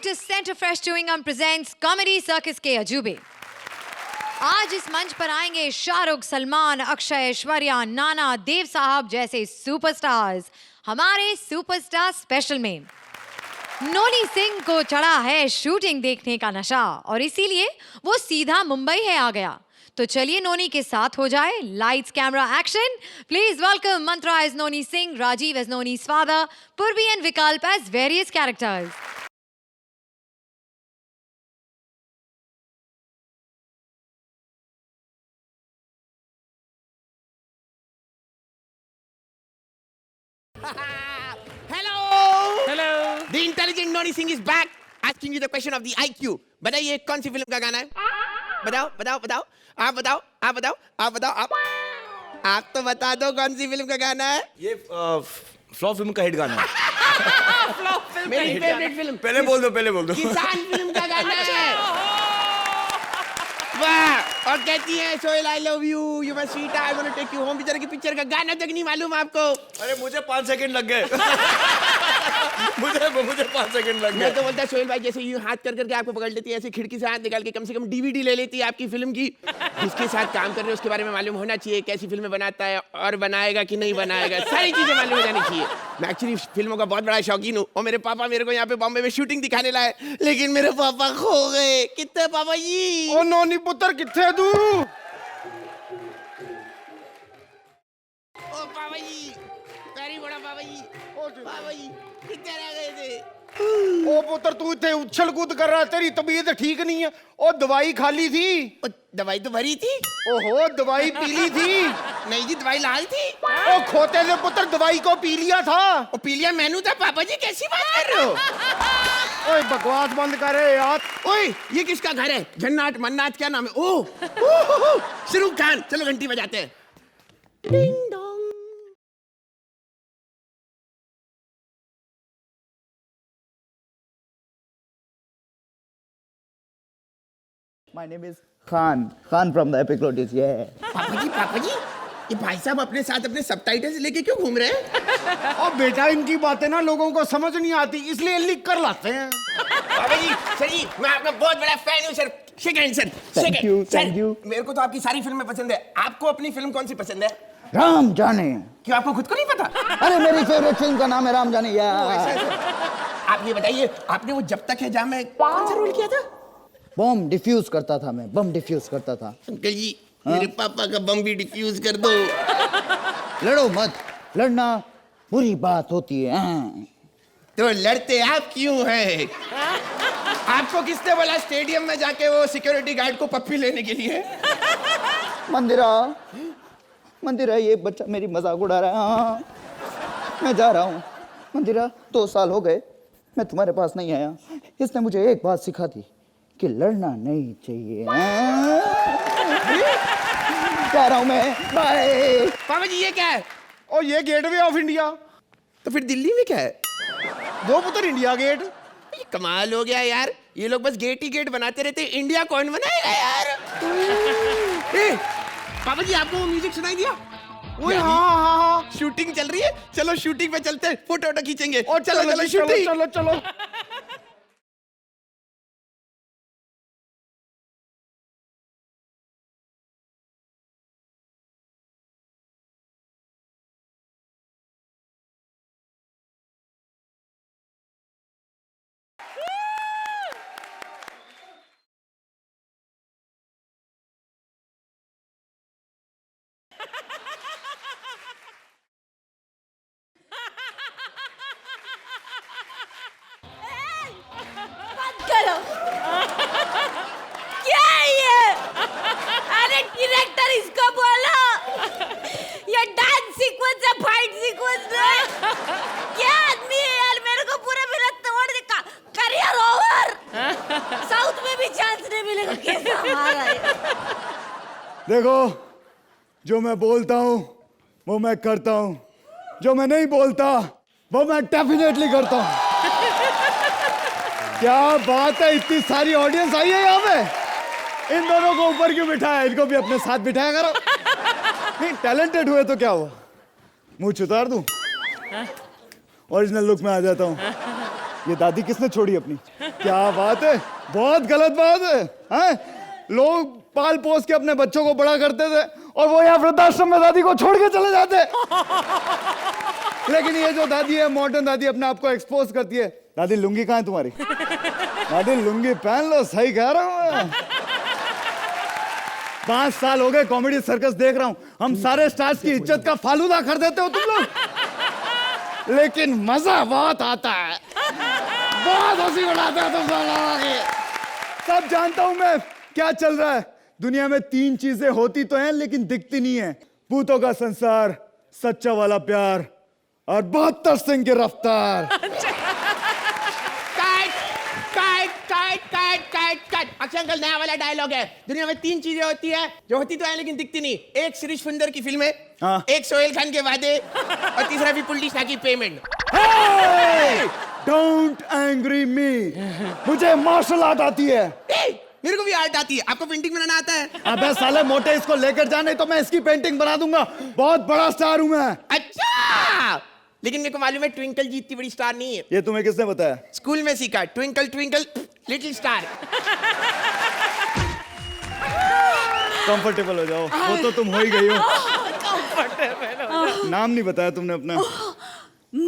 to Center Fresh Chewing Gum presents Comedy Circus के अजूबे। आज इस मंच पर आएंगे शाहरुख, सलमान, अक्षय, ऐश्वर्या, नाना, देव साहब जैसे सुपरस्टार्स। हमारे सुपरस्टार स्पेशल में नोनी सिंह को चढ़ा है शूटिंग देखने का नशा और इसीलिए वो सीधा मुंबई है आ गया। तो चलिए नोनी के साथ हो जाए। Lights camera action. Please welcome Mantra as Noni Singh, Rajiv as नोनी's father, Purvi and Vikalp as various characters. Hello! Hello. The intelligent Noni Singh is back, asking you the question of the IQ. बताइए कौन सी फिल्म का गाना है? बताओ, बताओ, बताओ. आप बताओ, आप बताओ, आप बताओ, आप तो बता दो कौन सी फिल्म का गाना है? ये फ्लॉप फिल्म का हिट गाना है। फ्लॉप फिल्म मेरी फेवरेट फिल्म। पहले बोल दो। किसान फिल्म का गाना है। वाह! और कहती है Sohail I love you, you my sweet, I want to take you home. बेचारे की पिक्चर का गाना तक नहीं मालूम आपको। अरे मुझे 5 सेकंड लग गए। मुझे 5 सेकंड लग गए। मैं तो बोलता है सोहेल भाई जैसे यूं हाथ कर करके आपको पकड़ लेती है, ऐसे खिड़की से हाथ निकाल के कम से कम डीवीडी ले लेती है आपकी फिल्म की। जिसके साथ काम कर रहे हो उसके बारे में मालूम होना चाहिए, कैसी फिल्में बनाता है और बनाएगा कि नहीं बनाएगा, सारी चीजें मालूम हो जानी चाहिए। मैं एक्चुअली फिल्मों का बहुत बड़ा शौकीन हूँ और मेरे पापा मेरे को यहाँ पे बॉम्बे में शूटिंग दिखाने लाए, लेकिन मेरे पापा खो गए। कितने पापा जी? ओ नोनी पुत्र किथे तू? ओ पापा जी, वेरी बड़ा पापा जी, पापा जी कितने रह गए थे? ओ पुत्र तू इतने उछल कूद कर रहा है, तेरी तबीयत ठीक नहीं है। ओ दवाई खाली थी? ओ, दवाई तो भरी थी। ओहो दवाई पीली थी? नहीं जी दवाई लाल थी। ओ खोते से पुत्र दवाई को पी लिया था। ओ पी लिया मैनू था। पापा जी कैसी बात कर रहे हो? ओए बकवास बंद कर यार। ओए ये किसका घर है? जन्नात मन्नात क्या नाम है? ओह शाहरुख खान। चलो घंटी बजाते हैं। Ding dong. My name is Khan from the Epiclotis, yeah. पापा जी ये भाई साहब अपने साथ अपने सबटाइटल्स लेके क्यों घूम रहे हैं? ओ बेटा इनकी बातें ना लोगों को समझ नहीं आती, इसलिए लिख कर लाते हैं। पापा जी सर जी मैं आपका बहुत बड़ा फैन हूँ sir. Shake hand sir. Thank you. मेरे को तो आपकी सारी फिल्में पसंद है। आपको अपनी फिल्म कौन सी पसंद है? राम जाने। क्यों आपको खुद को नहीं पता? अरे मेरी फेवरेट फिल्म का नाम है राम जाने यार। आप ये बताइए आपने वो जब तक है जहाँ में कौन सा रोल किया था? बम डिफ्यूज करता था मैं, बम डिफ्यूज करता था। अंकल जी मेरे पापा का बम भी डिफ्यूज कर दो। लड़ो मत, लड़ना बुरी बात होती है। तो लड़ते आप क्यों हैं? आपको किसने बोला स्टेडियम में जाके वो सिक्योरिटी गार्ड को पप्पी लेने के लिए? मंदिरा ये बच्चा मेरी मजाक उड़ा रहा है। हाँ, मैं जा रहा हूँ। मंदिरा 2 साल हो गए मैं तुम्हारे पास नहीं आया। इसने मुझे एक बात सिखा दी कि लड़ना नहीं चाहिए। जा रहा हूँ मैं, बाय। पापा जी ये क्या है? ओ ये गेटवे ऑफ इंडिया। तो फिर दिल्ली में क्या है? दो पुत्र इंडिया गेट। ये कमाल हो गया यार, ये लोग बस गेट ही गेट बनाते रहते, इंडिया कौन बनाएगा यार? ए, पापा जी आपको वो म्यूजिक सुनाई दिया? ओए हाँ। शूटिंग चल रही है, चलो शूटिंग पे चलते हैं, फोटो वोटो खींचेंगे। और चलो शूटिंग। चलो। करो क्या है ये? अरे डायरेक्टर इसको बोलो ये डांस सीक्वेंस है, फाइट सीक्वेंस है। क्या आदमी है यार, मेरे को पूरा मेरा तोड़ देगा। Career over. साउथ में भी चांस नहीं मिलेगा। कैसा हमारा है? देखो जो मैं बोलता हूँ वो मैं करता हूँ, जो मैं नहीं बोलता वो मैं डेफिनेटली करता हूँ। क्या बात है, इतनी सारी ऑडियंस आई है यहाँ पे। इन दोनों को ऊपर क्यों बिठाया? इनको भी अपने साथ बिठाया करो। नहीं टैलेंटेड हुए तो क्या हुआ, मुंह उतार दूं, ओरिजिनल लुक में आ जाता हूँ। ये दादी किसने छोड़ी अपनी? क्या बात है, बहुत गलत बात है, हैं? लोग पाल पोस के अपने बच्चों को बड़ा करते थे और वो यहाँ वृद्धाश्रम में दादी को छोड़ के चले जाते। लेकिन ये जो दादी है, मॉडर्न दादी, अपने आप को एक्सपोज करती है। दादी लुंगी कहाँ है तुम्हारी? दादी लुंगी पहन लो, सही कह रहा हूँ मैं। 5 साल हो गए कॉमेडी सर्कस देख रहा हूँ, हम सारे स्टार्स की इज्जत का फालूदा कर देते हो तुम लोग, लेकिन मजा बहुत आता है, बहुत हंसी उड़ाते हो तुम सब जानता हूं मैं क्या चल रहा है दुनिया में। 3 चीजें होती तो हैं लेकिन दिखती नहीं है, भूतों का संसार, सच्चा वाला प्यार और 72 सिंह की रफ्तार। कट। अक्षय अंकल, नया वाला डायलॉग है। दुनिया में 3 चीजें होती है जो होती तो है लेकिन दिखती नहीं। एक श्री सुंदर की फिल्में, हाँ। एक सोहेल खान के वादे और तीसरा भी पुलिस की पेमेंट। डोंट एंग्री मी, मुझे मार्शल आर्ट आती है। मेरे को भी आर्ट आती है। आपको पेंटिंग बनाना आता है? अबे साले मोटे, इसको लेकर जा, नहीं तो मैं इसकी पेंटिंग बना दूंगा। बहुत बड़ा स्टार हूं मैं। अच्छा, लेकिन मेरे को मालूम है ट्विंकल जी इतनी बड़ी स्टार नहीं है। ये तुम्हें किसने बताया? स्कूल में सीखा, twinkle twinkle little star. Comfortable हो जाओ, वो तो तुम हो ही गई हो। नाम नहीं बताया तुमने अपना।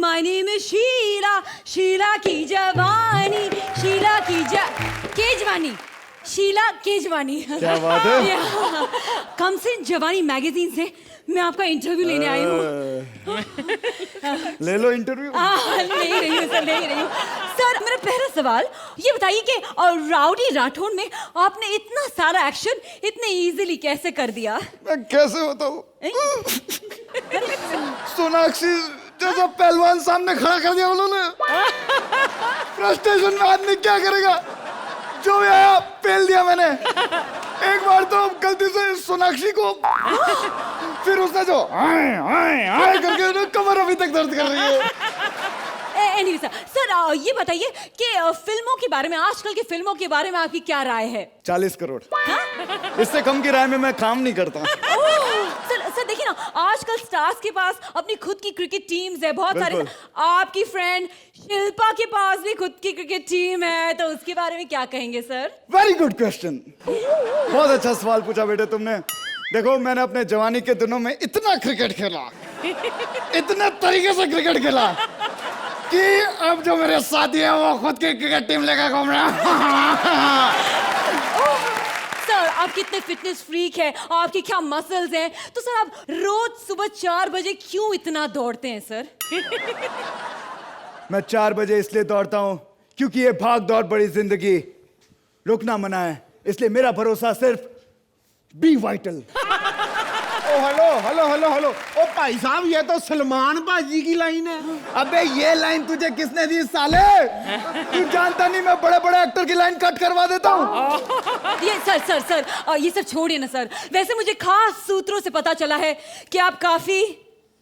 My name is Sheila, Sheila की जवानी, शीला की केजवानी, शीला केजवानी। क्या बात है? कम से जवानी मैगजीन से मैं आपका इंटरव्यू लेने आई हूँ। ले लो इंटरव्यू। नहीं रही हूँ सर, नहीं रही हूँ सर। मेरा पहला सवाल ये बताइए कि राउडी राठौड़ में आपने इतना सारा एक्शन इतने इजीली कैसे कर दिया? मैं कैसे बताऊँ? सोनाक्षी जैसा पहलवान सामने खड़ा कर दिया उन्होंने। फ्रस्ट्रेशन में आदमी क्या करेगा? जो आया पेल दिया मैंने। एक बार तो गलती से सोनाक्षी को, फिर उसने जो आए करके कमर अभी तक दर्द कर रही है। एनीवे सर, ये बताइए कि फिल्मों के बारे में, आजकल की फिल्मों के बारे में आपकी क्या राय है? 40 करोड़। इससे कम की राय में मैं काम नहीं करता। सर देखिए ना, आजकल स्टार्स के पास अपनी खुद की क्रिकेट टीम्स है, बहुत सारे। आपकी फ्रेंड शिल्पा के पास भी खुद की क्रिकेट टीम है, तो उसके बारे में क्या कहेंगे सर? वेरी गुड क्वेश्चन, बहुत अच्छा सवाल पूछा बेटे तुमने। देखो, मैंने अपने जवानी के दिनों में इतना क्रिकेट खेला, इतने तरीके से क्रिकेट खेला कि अब जो मेरे साथी हैं वो खुद की क्रिकेट टीम लेकर घूम रहे हैं। सर, आप कितने फिटनेस फ्रीक है, आपकी क्या मसल्स हैं, तो सर आप रोज सुबह 4 बजे क्यों इतना दौड़ते हैं सर? मैं 4 बजे इसलिए दौड़ता हूँ क्योंकि ये भाग दौड़ बड़ी जिंदगी रुकना मना है, इसलिए मेरा भरोसा सिर्फ B vital. Hello hello hello hello, ओ भाई साहब, ये तो सलमान बाजी की लाइन है। अबे ये लाइन तुझे किसने दी साले? तू जानता नहीं मैं बड़े बड़े एक्टर की लाइन कट करवा देता हूँ। ये ये सर छोड़िए ना सर। वैसे मुझे खास सूत्रों से पता चला है कि आप काफी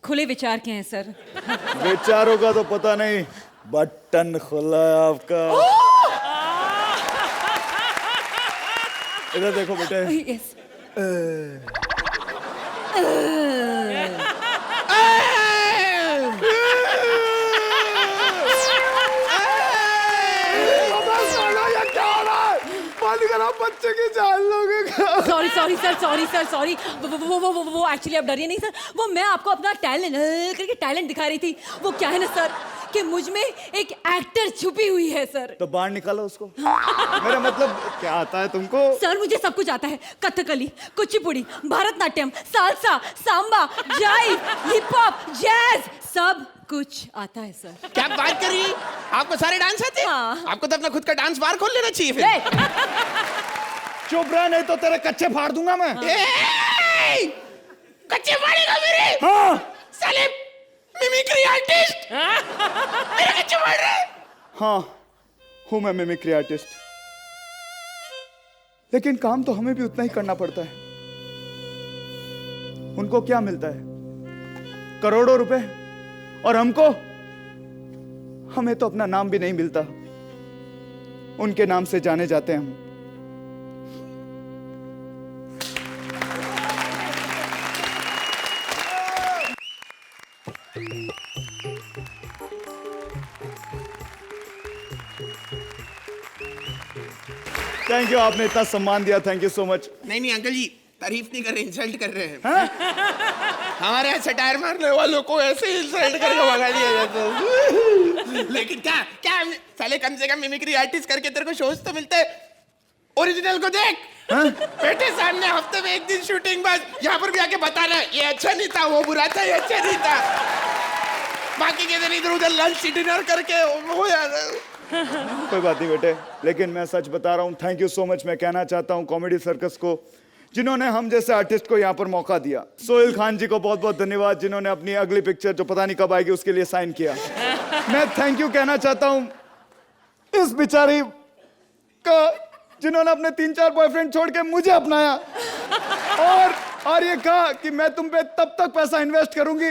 खुले विचार के हैं सर। विचारों का तो पता नहीं, बटन खुला है आपका। इधर देखो बेटे। यस। बच्चे की जान लोगे। सॉरी वो एक्चुअली आप डरिए नहीं सर, वो मैं आपको अपना टैलेंट दिखा रही थी। वो क्या है ना सर कि मुझ में एक एक्टर छुपी हुई है सर। तो बाहर निकालो उसको। मेरा मतलब क्या आता है तुमको? सर मुझे सब कुछ आता है, Kathakali, Kuchipudi, Bharatanatyam, salsa, Samba, जाइव, hip hop, jazz, सब कुछ आता है सर। क्या बात कर रही है? आपको सारे डांस आते हैं? हाँ। आपको तो अपना खुद का डांस बार खोल लेना चाहिए फिर। चुप रह, नहीं तो तेरे कच्चे फाड़ दूंगा मैं। कच्चे फाड़ेगा मेरे? हाँ। साले मिमिक्री आर्टिस्ट मेरे कच्चे फाड़ रहे? हाँ, हूं मैं मिमिक्री आर्टिस्ट, लेकिन काम तो हमें भी उतना ही करना पड़ता है। उनको क्या मिलता है? करोड़ों रुपए, और हमें तो अपना नाम भी नहीं मिलता। उनके नाम से जाने जाते हैं हम। थैंक यू, आपने इतना सम्मान दिया, थैंक यू सो मच। नहीं अंकल जी, तारीफ नहीं कर रहे, इंसल्ट कर रहे हैं। हमारे यहाँ सटायर मारने वालों को ऐसे इंसल्ट करके भगा दिया जाता है। लेकिन क्या क्या साले, कम से कम मिमिक्री आर्टिस्ट करके तेरे को शोज तो मिलते हैं। ओरिजिनल को देख, बेटे सामने हफ्ते में एक दिन शूटिंग, बस यहाँ पर भी आके बताना ये अच्छा नहीं था, वो बुरा था, ये अच्छा नहीं था। बाकी के दिन इधर उधर लंच डिनर करके हो जाता है। कोई बात नहीं बेटे, लेकिन मैं सच बता रहा हूँ, थैंक यू सो मच मैं कहना चाहता हूँ कॉमेडी सर्कस को, जिन्होंने हम जैसे आर्टिस्ट को यहाँ पर मौका दिया। सोहेल खान जी को बहुत बहुत धन्यवाद, जिन्होंने अपनी अगली पिक्चर जो पता नहीं कब आएगी उसके लिए साइन किया। मैं थैंक यू कहना चाहता हूँ इस बेचारी का, जिन्होंने अपने 3-4 बॉयफ्रेंड छोड़ के मुझे अपनाया और ये कहा कि मैं तुम पे तब तक पैसा इन्वेस्ट करूंगी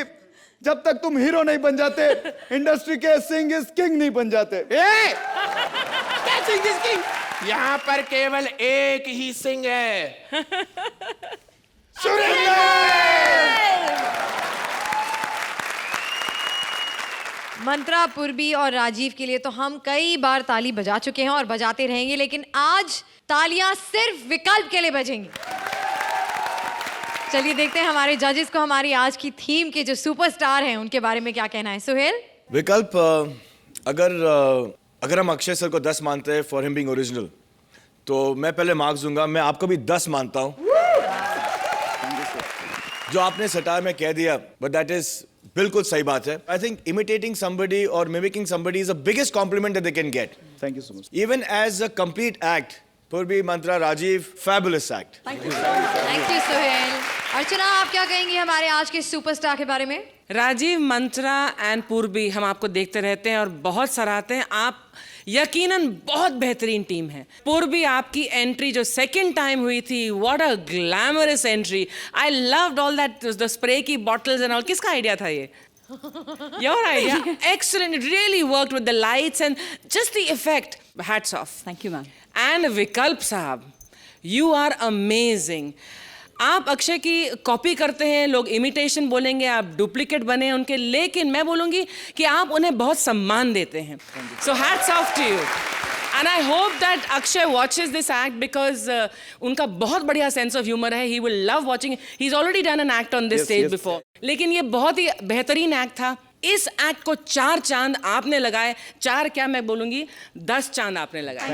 जब तक तुम हीरो नहीं बन जाते, इंडस्ट्री के सिंग इज किंग नहीं बन जाते। क्या सिंग इज किंग? यहाँ पर केवल एक ही सिंह है, सुरेंद्र। मंत्रा, पूर्वी और राजीव के लिए तो हम कई बार ताली बजा चुके हैं और बजाते रहेंगे, लेकिन आज तालियां सिर्फ विकल्प के लिए बजेंगी। चलिए देखते हैं हमारे जजेस को हमारी आज की थीम के जो सुपरस्टार हैं उनके बारे में क्या कहना है। सुहेल। विकल्प, अगर हम अक्षय सर को 10 मानते हैं फॉर हिम बीइंग ओरिजिनल, तो मैं पहले मार्क्स दूंगा। मैं आपको भी 10 मानता हूं जो आपने सटार में कह दिया, बट दैट इज बिल्कुल सही बात है। आई थिंक इमिटेटिंग समबडी और mimicking somebody is the biggest compliment that they can get. Thank you so much. Even as a complete act, Purvi, Mantra, Rajiv, fabulous act. Thank you Suhail. Archana, आप क्या कहेंगी हमारे आज के सुपरस्टार के बारे में? राजीव, मंत्रा एंड पूर्वी, हम आपको देखते रहते हैं और बहुत सराहते हैं। आप यकीनन बहुत बेहतरीन टीम है। पूर्वी, आपकी एंट्री जो सेकंड टाइम हुई थी, what a glamorous entry. I loved all that, the spray की बॉटल्स एंड ऑल। किसका आइडिया था ये? Your idea. Excellent. It really worked with the lights and just the effect. Hats off. Thank you, ma'am. And Vikalp साहब, you are amazing. आप अक्षय की copy करते हैं, लोग इमिटेशन बोलेंगे, आप डुप्लीकेट बने हैं उनके, लेकिन मैं बोलूँगी कि आप उन्हें बहुत सम्मान देते हैं। So hats off to you. And I hope that Akshay watches this act because उनका बहुत बढ़िया sense of humor है. He will love watching. He's already done an act on this stage before. लेकिन ये बहुत ही बेहतरीन एक्ट था। इस एक्ट को 4 चांद आपने लगाए। 4 क्या, मैं बोलूँगी 10 चांद आपने लगाए।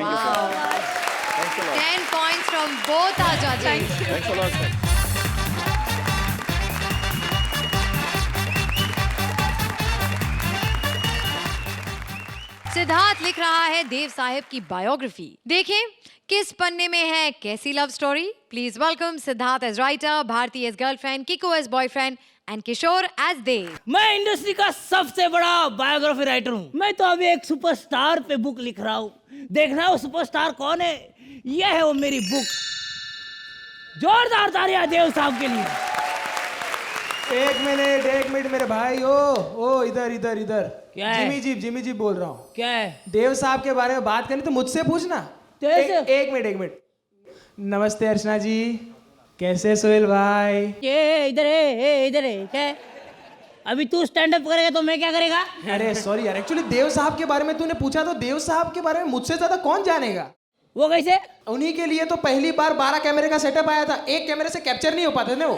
10 points from both our judges. Thanks a lot, sir. Siddharth लिख रहा है देव साहिब की बायोग्राफी। देखें किस पन्ने में है कैसी love story. Please welcome Siddharth as writer, Bharti as girlfriend, Kiko as boyfriend and Kishore as Dev. मैं इंडस्ट्री का सबसे बड़ा बायोग्राफी राइटर हूँ। मैं तो अभी एक सुपरस्टार पे बुक लिख रहा हूँ। देखना वो सुपरस्टार कौन है। यह है वो मेरी बुक। जोरदार तालियां देव साहब के लिए। एक मिनट मेरे भाई। ओ इधर इधर इधर। क्या है? जिमी जी बोल रहा हूँ। क्या है? देव साहब के बारे में बात करनी तो मुझसे पूछना। एक मिनट। नमस्ते अर्चना जी, कैसे सोहेल भाई? ये इधर है क्या है? अभी तू स्टैंड अप करेगा तो मैं क्या करेगा? अरे सॉरी यार, एक्चुअली देव साहब के बारे में तूने पूछा तो देव साहब के बारे में मुझसे ज्यादा कौन जानेगा। वो कैसे? उन्हीं के लिए तो पहली बार 12 कैमरे का सेटअप आया था। एक कैमरे से कैप्चर नहीं हो पाते ना वो।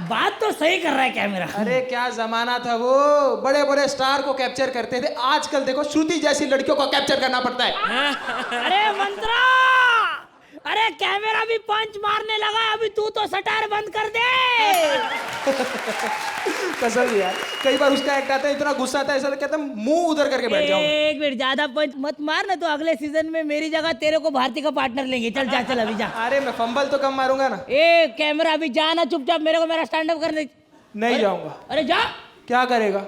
बात तो सही कर रहा है कैमरा। अरे क्या जमाना था वो, बड़े बड़े स्टार को कैप्चर करते थे। आजकल देखो श्रुति जैसी लड़कियों को कैप्चर करना पड़ता है। अरे मंत्रा, अरे कैमरा भी पंच मारने लगा। अभी तू तो सटार बंद कर दे। कसम से यार, कई बार उसका एक्ट आता है, इतना गुस्सा आता है, ऐसा कहता है मुंह उधर करके बैठ जाऊं। एक मिनट, ज्यादा पंच मत मार ना, तो अगले सीजन में मेरी जगह तेरे को भारती का पार्टनर लेंगे। चल अभी जा। अरे मैं फंबल तो कम मारूंगा ना। ए कैमरा अभी जाना चुपचाप, मेरे को मेरा स्टैंड अप करने। नहीं जाऊंगा। अरे जा। क्या करेगा?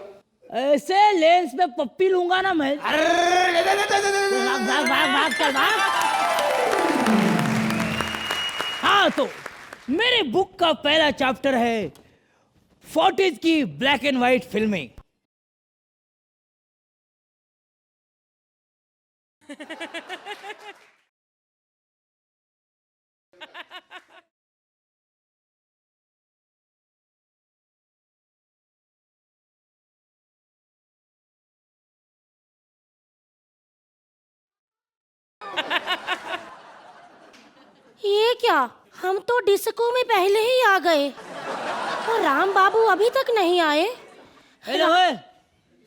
ऐसे लेंस पे पप्पी लूंगा ना मैं। भाग चल भाग। हाँ, तो मेरे बुक का पहला चैप्टर है 40s की ब्लैक एंड व्हाइट फिल्में। ये क्या, हम तो डिस्को में पहले ही आ गए और राम बाबू अभी तक नहीं आए।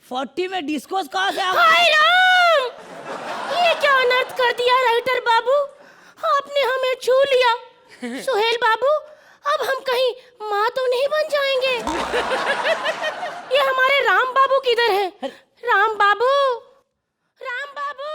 40 में डिस्कोस कहाँ से आ गए? हाय राम, ये क्या अनर्थ कर दिया राइटर बाबू, आपने हमें छू लिया। सुहेल बाबू, अब हम कहीं माँ तो नहीं बन जाएंगे? ये हमारे राम बाबू किधर है? राम बाबू, राम बाबू।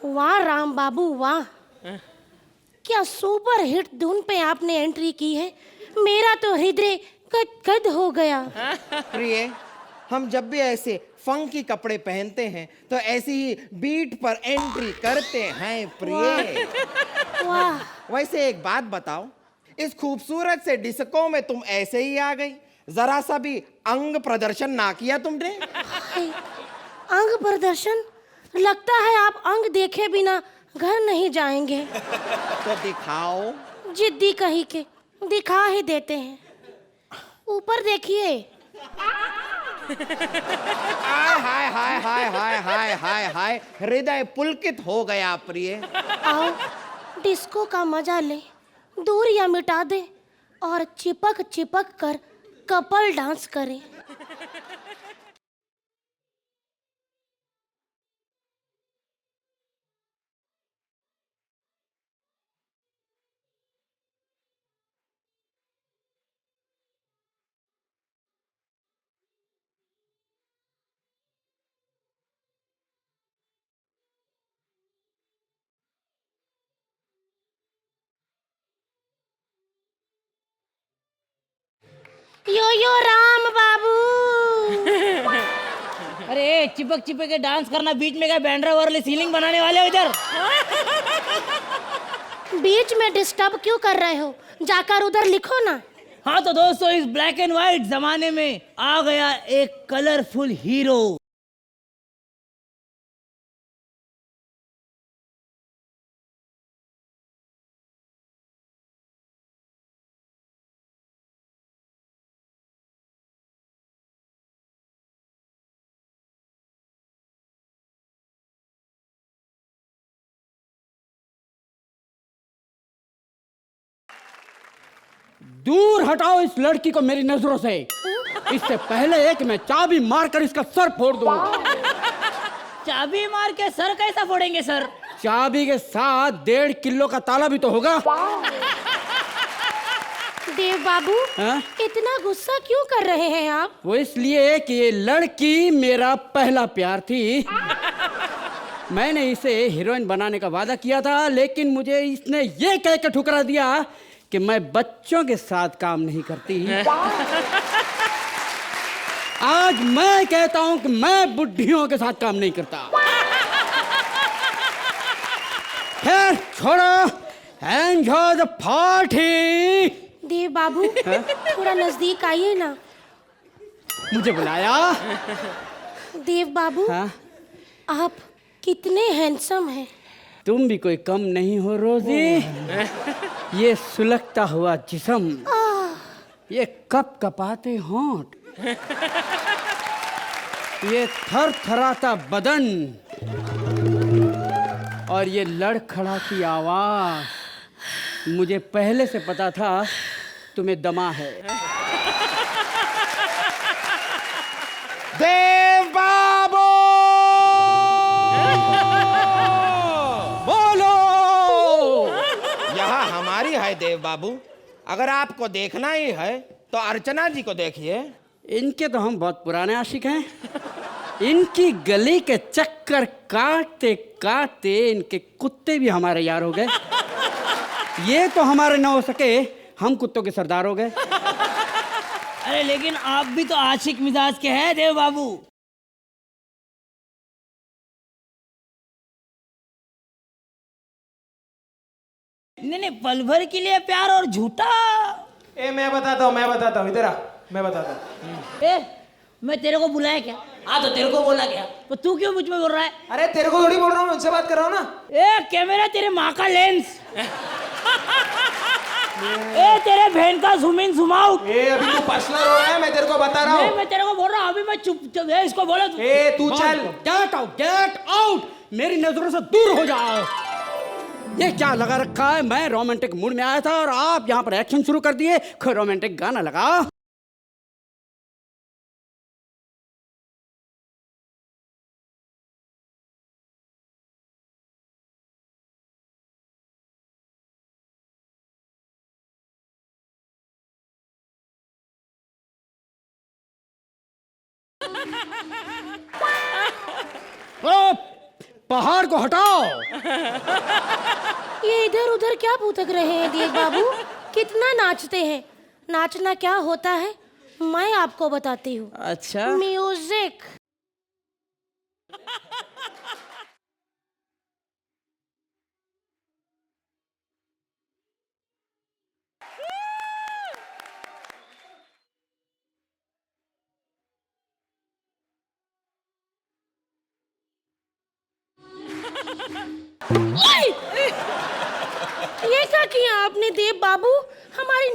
वाह राम बाबू वाह, क्या सुपर हिट धुन पे आपने एंट्री की है। मेरा तो हृदय गदगद हो गया। प्रिय, हम जब भी ऐसे फंकी कपड़े पहनते हैं तो ऐसी ही बीट पर एंट्री करते हैं प्रिय। वाह, वैसे एक बात बताओ, इस खूबसूरत से डिस्को में तुम ऐसे ही आ गई, जरा सा भी अंग प्रदर्शन ना किया तुमने? अंग प्रदर्शन? लगता है आप अंग देखे बिना घर नहीं जाएंगे। तो दिखाओ। जिद्दी कही के दिखा ही देते हैं। ऊपर देखिए। हाय हाय हाय हाय हाय हाय हाय हाय, हृदय पुलकित हो गया प्रिय। आओ डिस्को का मजा ले, दूरियां मिटा दे और चिपक चिपक कर कपल डांस करें। यो यो राम बाबू। अरे चिपक चिपक के डांस करना, बीच में क्या बैंड्रा वाले सीलिंग बनाने वाले हो इधर? बीच में डिस्टर्ब क्यों कर रहे हो, जाकर उधर लिखो ना। हाँ तो दोस्तों, इस ब्लैक एंड व्हाइट जमाने में आ गया एक कलरफुल हीरो। दूर हटाओ इस लड़की को मेरी नजरों से, इससे पहले एक मैं चाबी मारकर इसका सर फोड़ दूंगा। चाबी मार के सर कैसा फोड़ेंगे सर? चाबी के साथ 1.5 किलो का ताला भी तो होगा। देव बाबू, इतना गुस्सा क्यों कर रहे हैं आप? वो इसलिए कि ये लड़की मेरा पहला प्यार थी। मैंने इसे हीरोइन बनाने का वादा किया था, लेकिन मुझे इसने ये कह के ठुकरा दिया कि मैं बच्चों के साथ काम नहीं करती। आज मैं कहता हूं कि मैं बुढ़ियों के साथ काम नहीं करता। फिर छोड़ो, एंजॉय द पार्टी। देव बाबू, थोड़ा नजदीक आइए ना। मुझे बुलाया? देव बाबू, आप कितने हैंडसम हैं। तुम भी कोई कम नहीं हो रोजी। ये सुलगता हुआ जिस्म, ये कप कपाते होंठ, ये थर थराता बदन और ये लड़खड़ाती आवाज। मुझे पहले से पता था तुम्हें दमा है। देव बाबू, बोलो। यहाँ हमारी है देव बाबू। अगर आपको देखना ही है तो अर्चना जी को देखिए। इनके तो हम बहुत पुराने आशिक हैं। इनकी गली के चक्कर काटते काटते इनके कुत्ते भी हमारे यार हो गए। ये तो हमारे न हो सके, हम कुत्तों के सरदार हो गए। अरे लेकिन आप भी तो आशिक मिजाज के हैं देव बाबू। नहीं, पल भर के लिए प्यार और झूठा। मैं बताता हूँ, इधर आ, मैं बताता हूँ। मैं तेरे को बुलाया क्या? हाँ तो तेरे को बोला क्या? तो तू क्यों मुझ में बोल रहा है? अरे तेरे को थोड़ी बोल रहा हूँ, मैं उनसे बात कर रहा हूँ ना। ए कैमरा तेरे माँ का लेंस। ए तेरे बहन का जूम इन जूम आउट। ए अभी तू पर्सनल हो रहा है, मैं तेरे को बता रहा हूँ। मैं तेरे को बोल रहा हूँ, अभी मैं चुप इसको बोला तू। ए तू चल। गेट आउट, मेरी नजरों से दूर हो जाओ। ये क्या लगा रखा है? मैं रोमांटिक मूड में आया था और आप यहाँ पर एक्शन शुरू कर दिए। कोई रोमांटिक गाना लगा। ओ, पहाड़ को हटाओ। ये इधर उधर क्या भूतक रहे हैं देव बाबू? कितना नाचते हैं। नाचना क्या होता है मैं आपको बताती हूँ। अच्छा, म्यूजिक। ये क्या किया आपने देव बाबू? हमारी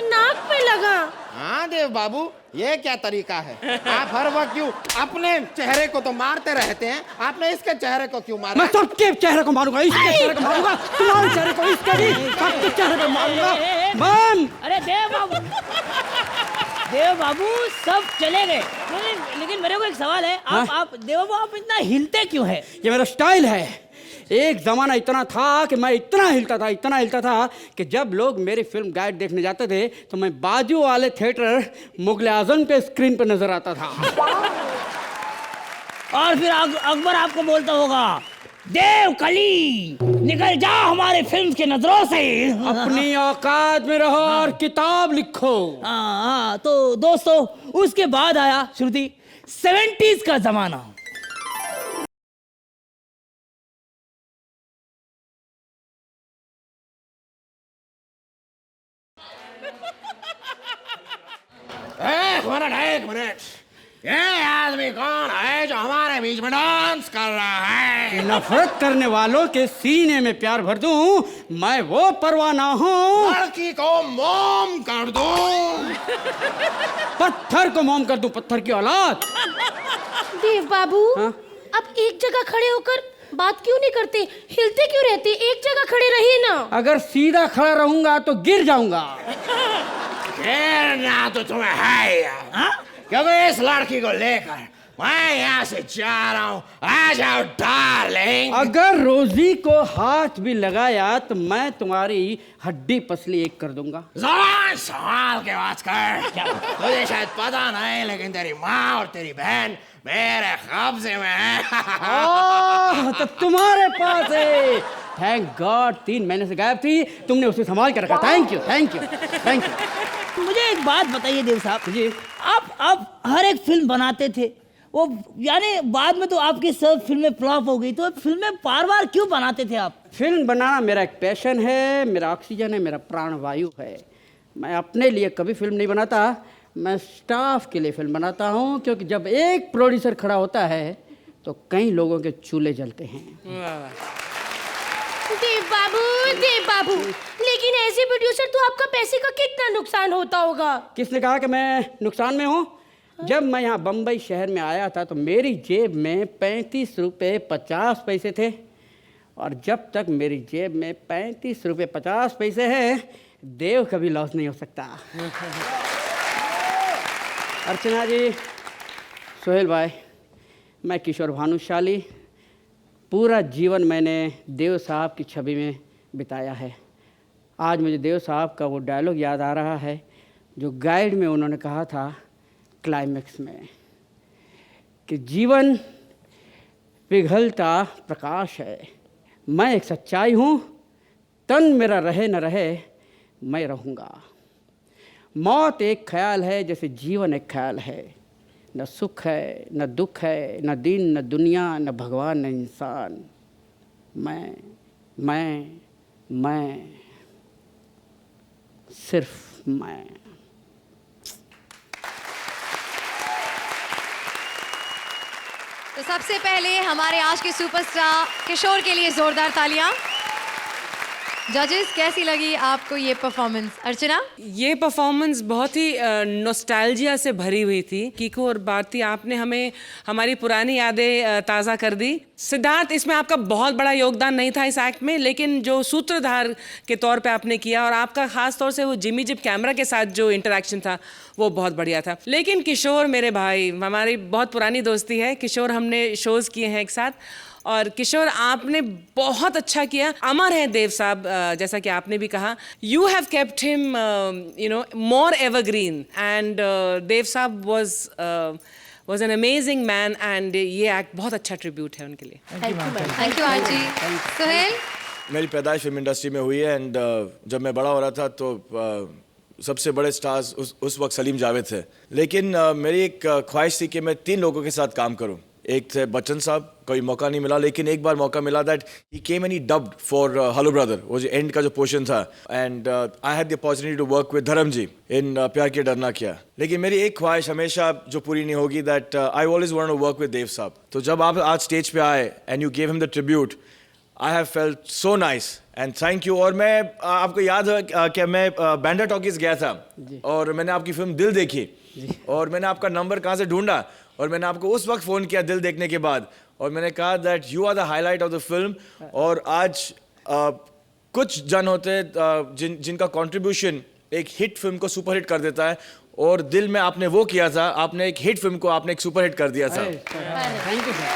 नाक पे लगा। हाँ देव बाबू, ये क्या तरीका है? आप हर वक्त क्यों अपने चेहरे को तो मारते रहते हैं, आपने इसके चेहरे को क्यों मारा? मैं सबके चेहरे को मारूंगा, इसके चेहरे को मारूंगा, तुम्हारे चेहरे को, इसके भी, सबके चेहरे को मारूंगा। बम! अरे देव बाबू सब चले गए, लेकिन मेरे को एक सवाल है। आप देव बाबू आप इतना हिलते क्यों है? ये मेरा स्टाइल है। एक जमाना इतना था कि मैं इतना हिलता था कि जब लोग मेरी फिल्म गाइड देखने जाते थे तो मैं बाजू वाले थिएटर मुगल आजम के स्क्रीन पर नजर आता था। और फिर अकबर आपको बोलता होगा, देव कली निकल जा हमारे फिल्म की नजरों से। अपनी औकात में रहो और किताब लिखो। हाँ, तो दोस्तों उसके बाद आया श्रुति 70s का जमाना। एक मिनट, ये आदमी कौन है जो हमारे बीच में डांस कर रहा है? नफरत करने वालों के सीने में प्यार भर दूं, मैं वो परवाना हूँ। लड़की को मोम कर दूं, पत्थर को मोम कर दूं, पत्थर की औलाद। देव बाबू, हाँ? अब एक जगह खड़े होकर बात क्यों नहीं करते? हिलते क्यों रहते? एक जगह खड़े रहिए ना। अगर सीधा खड़ा रहूंगा तो गिर जाऊंगा। गिरना तो तुम्हें है यार, क्योंकि इस लड़की को लेकर मैं यहाँ से जा रहा हूँ। आ जाओ डार्लिंग। अगर रोजी को हाथ भी लगाया तो मैं तुम्हारी हड्डी पसली एक कर दूंगा। ज़बान संभाल के बात कर। तुझे शायद पता नहीं, लेकिन तेरी माँ और तेरी बहन मेरे कब्जे में है। तो तुम्हारे पास है। थैंक गॉड, 3 महीने से गायब थी, तुमने उसे संभाल के रखा। Thank you, thank you, thank you. मुझे एक बात बताइए देव साहब जी, आप हर एक फिल्म बनाते थे, वो यानी बाद में तो आपकी सब फिल्में फ्लॉप हो गई, तो फिल्में बार-बार क्यों बनाते थे आप? फिल्म बनाना मेरा एक पैशन है, मेरा ऑक्सीजन है, मेरा प्राणवायु है। मैं अपने लिए कभी फिल्म नहीं बनाता, मैं स्टाफ के लिए फिल्म बनाता हूँ, क्योंकि जब एक प्रोड्यूसर खड़ा होता है तो कई लोगों के चूल्हे जलते हैं। देव बाबू, लेकिन ऐसे प्रोड्यूसर तो आपका पैसे का कितना नुकसान होता होगा? किसने कहा कि मैं नुकसान में हूँ? जब मैं यहाँ बम्बई शहर में आया था तो मेरी जेब में 35 रुपये 50 पैसे थे, और जब तक मेरी जेब में 35 रुपये 50 पैसे हैं, देव कभी लॉस नहीं हो सकता। अर्चना जी, सोहेल भाई, मैं किशोर भानुशाली, पूरा जीवन मैंने देव साहब की छवि में बिताया है। आज मुझे देव साहब का वो डायलॉग याद आ रहा है जो गाइड में उन्होंने कहा था क्लाइमेक्स में, कि जीवन पिघलता प्रकाश है, मैं एक सच्चाई हूँ, तन मेरा रहे न रहे मैं रहूँगा। मौत एक ख्याल है जैसे जीवन एक ख्याल है, न सुख है न दुख है, न दिन न दुनिया, न भगवान न इंसान, मैं सिर्फ मैं। तो सबसे पहले हमारे आज के सुपरस्टार किशोर के लिए जोरदार तालियां। जजेस, कैसी लगी आपको ये परफॉर्मेंस? अर्चना? ये परफॉर्मेंस बहुत ही नॉस्टैल्जिया से भरी हुई थी। कीको और भारती, आपने हमें हमारी पुरानी यादें ताज़ा कर दी। सिद्धार्थ, इसमें आपका बहुत बड़ा योगदान नहीं था इस एक्ट में, लेकिन जो सूत्रधार के तौर पे आपने किया, और आपका खास तौर से वो जिमी जिप कैमरा के साथ जो इंटरेक्शन था वो बहुत बढ़िया था। लेकिन किशोर मेरे भाई, हमारी बहुत पुरानी दोस्ती है। किशोर, हमने शोज़ किए हैं एक साथ, और किशोर आपने बहुत अच्छा किया। अमर है देव साहब, जैसा कि आपने भी कहा, you have kept him more evergreen, and Dev साहब was an amazing man, and ये एक्ट बहुत अच्छा ट्रिब्यूट है उनके लिए। थैंक यू आरजी। सोहेल? मेरी पैदाइश फिल्म इंडस्ट्री में हुई है, एंड जब मैं बड़ा हो रहा था तो सबसे बड़े स्टार्स उस वक्त सलीम जावेद थे। लेकिन मेरी एक ख्वाहिश थी कि मैं 3 लोगों के साथ काम करूं। एक थे बच्चन साहब, कोई मौका नहीं मिला, लेकिन एक बार मौका मिला that he came and he dubbed for hello brother, वो जो एंड का जो पोर्शन था, and I had the opportunity to work with Dharam ji इन प्यार किया डरना क्या। लेकिन मेरी एक ख्वाहिश हमेशा जो पूरी नहीं होगी, that I always want to work with Dev साहब। तो जब आप आज स्टेज पे आए and you gave him the tribute, I have felt so nice and thank you. और मैं आपको याद है कि मैं बैंडा टॉकीज गया था और मैंने आपकी फिल्म दिल देखी, और मैंने आपका नंबर कहाँ से ढूंढा, और मैंने आपको उस वक्त फ़ोन किया दिल देखने के बाद, और मैंने कहा that you are the highlight of the film. और आज कुछ जन होते हैं जिनका कंट्रीब्यूशन एक हिट फिल्म को सुपरहिट कर देता है, और दिल में आपने वो किया था, आपने एक हिट फिल्म को आपने एक सुपरहिट कर दिया था। Thank you sir,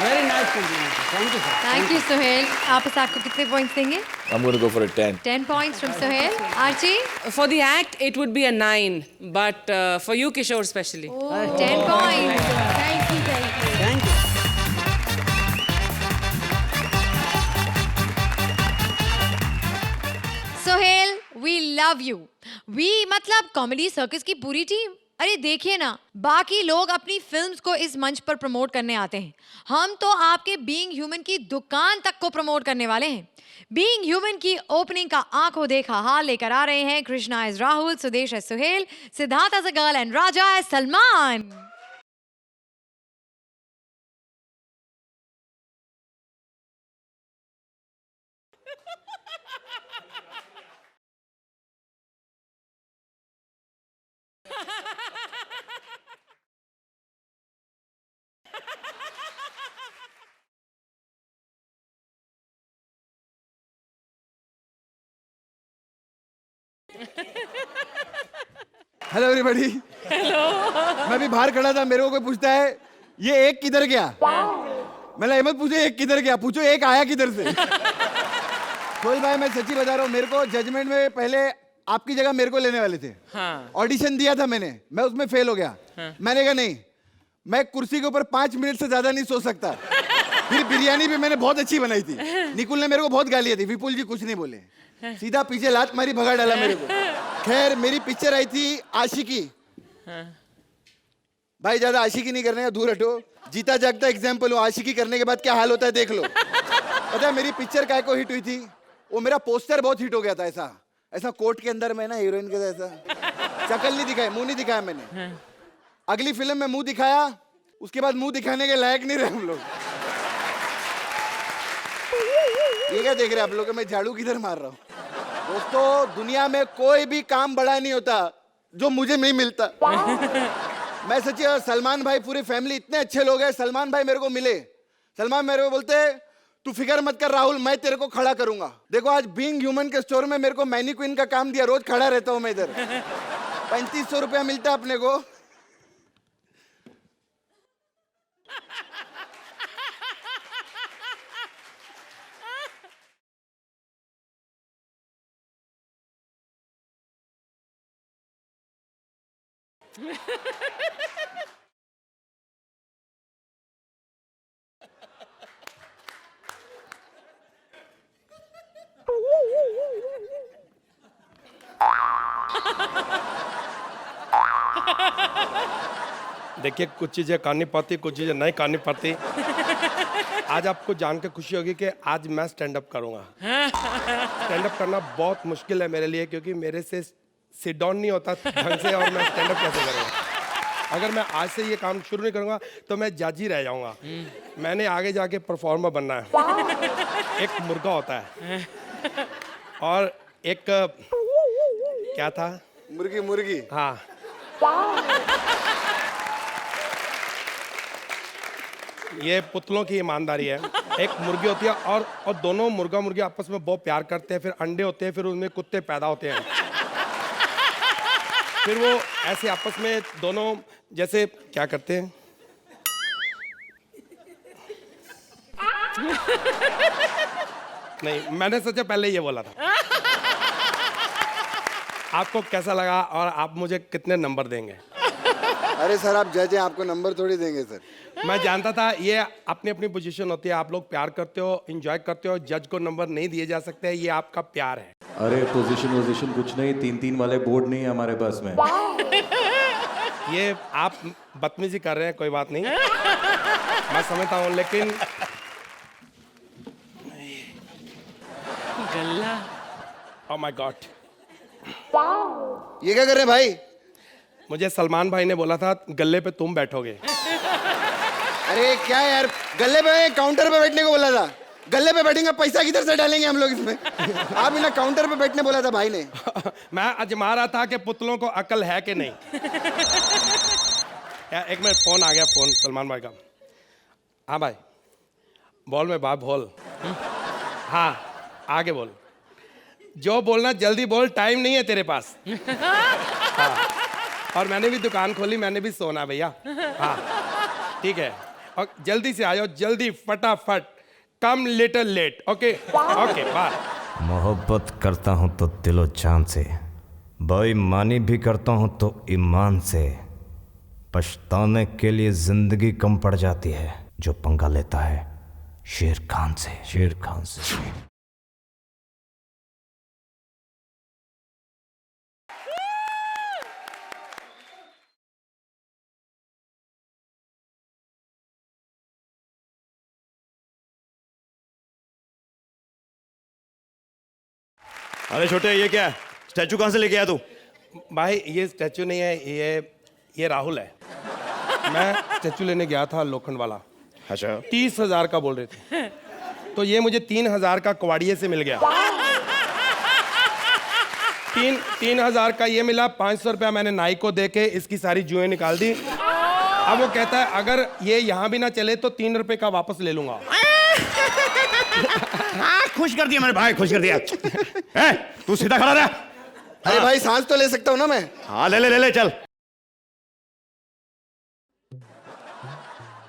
very nice compliment, thank you sir. Thank you Sohail. आप इस एक्ट को कितने पॉइंट्स देंगे? I'm going to go for a 10. 10 points from Sohail. Archie? For the act, it would be a 9, but for you, Kishore, especially. 10 points. Thank you, thank you. Thank you. Sohail, we love you. We मतलब comedy circus की पूरी team. अरे देखिए ना, बाकी लोग अपनी films को इस मंच पर प्रमोट करने आते हैं, हम तो आपके बीइंग ह्यूमन की दुकान तक को प्रमोट करने वाले हैं। बीइंग ह्यूमन की ओपनिंग का आंखों देखा हाल लेकर आ रहे हैं Krishna as Rahul, Sudesh as Sohail, Siddharth as a girl and Raja as Salman. Hello everybody. मैं भी बाहर खड़ा था, मेरे को कोई पूछता है ये एक किधर गया, मैंने ये मत पूछो एक किधर गया, पूछो एक आया किधर से। सोहेल भाई, मैं सच्ची बता रहा हूँ, मेरे को जजमेंट में पहले आपकी जगह मेरे को लेने वाले थे। ऑडिशन दिया था मैंने, मैं उसमें फेल हो गया। मैंने कहा नहीं, मैं कुर्सी के ऊपर 5 मिनट से ज्यादा नहीं सो सकता। फिर बिरयानी भी मैंने बहुत अच्छी बनाई थी, निकुल ने मेरे को बहुत गालियां दी, विपुल जी कुछ नहीं बोले, सीधा पीछे लात मारी, भगा डाला मेरे को। खैर, मेरी पिक्चर आई थी आशिकी। भाई ज्यादा आशिकी नहीं करने का, दूर हटो, जीता जागता एग्जाम्पल हो, आशिकी करने के बाद क्या हाल होता है देख लो। पता है मेरी पिक्चर काय को हिट हुई थी? वो मेरा पोस्टर बहुत हिट हो गया था, ऐसा ऐसा कोट के अंदर मैं ना हीरोइन के ऐसा शक्ल नहीं दिखाई, मुंह नहीं दिखाया मैंने। अगली फिल्म में मुंह दिखाया, उसके बाद मुंह दिखाने के लायक नहीं रहे हम लोग। ये क्या देख रहे आप लोग, मैं झाड़ू किधर मार रहा हूँ? दोस्तों, दुनिया में कोई भी काम बड़ा नहीं होता जो मुझे नहीं मिलता। मैं सच्ची, सलमान भाई, पूरी फैमिली इतने अच्छे लोग हैं। सलमान भाई मेरे को मिले, सलमान मेरे को बोलते तू फिक्र मत कर राहुल, मैं तेरे को खड़ा करूंगा। देखो आज बीइंग ह्यूमन के स्टोर में मेरे को मैनीक्वीन का काम दिया, रोज खड़ा रहता हूं मैं इधर। 3500 रुपया मिलता अपने को। देखिए, कुछ चीज़ें करनी पड़ती, कुछ चीज़ें नहीं करनी पड़ती। आज आपको जान के खुशी होगी कि आज मैं स्टैंड अप करूंगा। स्टैंड अप करना बहुत मुश्किल है मेरे लिए, क्योंकि मेरे से सिट डाउन नहीं होता ढंग से, और मैं स्टैंड अप कैसे करूँगा। अगर मैं आज से ये काम शुरू नहीं करूंगा तो मैं जज ही रह जाऊंगा। मैंने आगे जाके परफॉर्मर बनना है। एक मुर्गा होता है और एक क्या था, मुर्गी। हाँ, ये पुतलों की ईमानदारी है। एक मुर्गी होती है और दोनों मुर्गा मुर्गी आपस में बहुत प्यार करते हैं, फिर अंडे होते हैं, फिर उनमें कुत्ते पैदा होते हैं। फिर वो ऐसे आपस में दोनों जैसे क्या करते हैं, नहीं मैंने सोचा पहले ये बोला था। आपको कैसा लगा और आप मुझे कितने नंबर देंगे? अरे सर आप जज हैं, आपको नंबर थोड़ी देंगे सर। मैं जानता था ये अपनी अपनी पोजीशन होती है, आप लोग प्यार करते हो, एंजॉय करते हो, जज को नंबर नहीं दिए जा सकते, ये आपका प्यार है। अरे पोजीशन कुछ नहीं, 3-3 वाले बोर्ड नहीं है हमारे पास में। ये आप बदतमीजी कर रहे हैं, कोई बात नहीं, मैं समझता हूँ, लेकिन गल्ला, ओह माय गॉड, ये क्या कर रहे हैं भाई? मुझे सलमान भाई ने बोला था गल्ले पे तुम बैठोगे। अरे क्या यार, गल्ले पे काउंटर पे बैठने को बोला था। गल्ले पे बैठेंगे, पैसा किधर से डालेंगे हम लोग इसमें? आप इन्हें काउंटर पे बैठने बोला था भाई ने। मैं आजमा रहा था कि पुतलों को अकल है कि नहीं। एक मिनट, फोन आ गया, फोन सलमान भाई का। हाँ भाई, बोल में बाप बोल। हाँ आगे बोल, जो बोलना जल्दी बोल, टाइम नहीं है तेरे पास। हाँ। और मैंने भी दुकान खोली, मैंने भी सोना भैया। हाँ ठीक है, और जल्दी से आ जाओ, जल्दी फटाफट, come little late. Okay okay bye. मोहब्बत करता हूँ तो दिलो जान से, बेईमानी भी करता हूँ तो ईमान से। पछताने के लिए जिंदगी कम पड़ जाती है जो पंगा लेता है शेर खान से। अरे छोटे, ये क्या है? स्टैचू कहाँ से लेके आया तू? भाई ये स्टैचू नहीं है, ये राहुल है। मैं स्टैचू लेने गया था लोखंड वाला। अच्छा। 30,000 का बोल रहे थे, तो ये मुझे 3,000 का कवाड़िए से मिल गया। 3,000 का ये मिला। 500 रुपया मैंने नाई को दे के इसकी सारी जुएं निकाल दी। अब वो कहता है अगर ये यहाँ भी ना चले तो 3 रुपए का वापस ले लूंगा। हाँ, खुश कर दिया मेरे भाई, खुश कर दिया। तू सीधा खड़ा रहा। अरे भाई सांस तो ले सकता हूँ ना मैं? हाँ ले चल।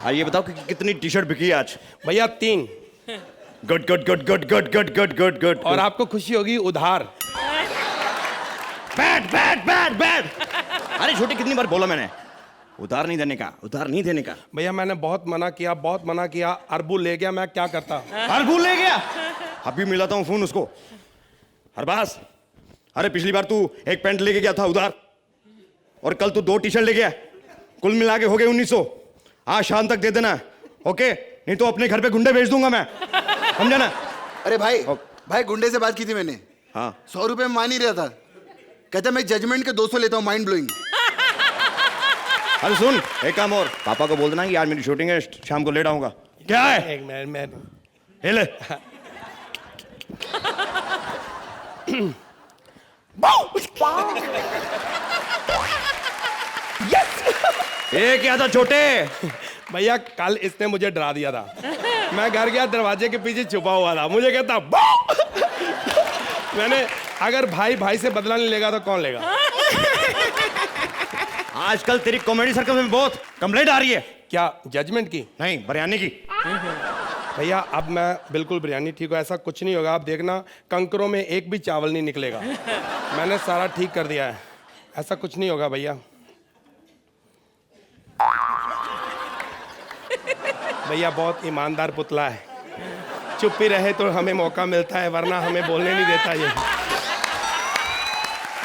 हाँ ये बताओ कि कितनी टी शर्ट बिकी आज? भैया 3। गुड। और आपको खुशी होगी उधार। बैठ। अरे छोटे, कितनी बार बोला मैंने उधार नहीं देने का। भैया मैंने बहुत मना किया। अरबू ले गया, मैं क्या करता? अरबू ले गया? अभी मिलाता हूँ फोन उसको। अरबाज, अरे पिछली बार तू एक पैंट लेके गया था उधार, और कल तू 2 टी शर्ट ले गया, कुल मिला के हो गए 1900। आज शाम तक दे देना, ओके? नहीं तो अपने घर पे गुंडे भेज दूंगा मैं, समझा ना? अरे भाई गुंडे से बात की थी मैंने। हाँ 100 रुपए में मान ही रहा था, कहता मैं जजमेंट के 200 लेता हूँ, माइंड ब्लोइंग। अरे सुन, एक काम और, पापा को बोल देना कि आज मेरी शूटिंग है, शाम को लेट आऊंगा। क्या है? एक मिनट, ले ये क्या था छोटे? भैया कल इसने मुझे डरा दिया था। मैं घर गया, दरवाजे के पीछे छुपा हुआ था, मुझे कहता मैंने, अगर भाई से बदला नहीं लेगा तो कौन लेगा? आजकल तेरी कॉमेडी सर्कल में बहुत कंप्लेंट आ रही है। क्या जजमेंट की? नहीं, बिरयानी की। भैया अब मैं बिल्कुल बिरयानी ठीक हो, ऐसा कुछ नहीं होगा। आप देखना, कंकरों में एक भी चावल नहीं निकलेगा। मैंने सारा ठीक कर दिया है, ऐसा कुछ नहीं होगा भैया। भैया बहुत ईमानदार पुतला है, चुप ही रहे तो हमें मौका मिलता है, वरना हमें बोलने नहीं देता। ये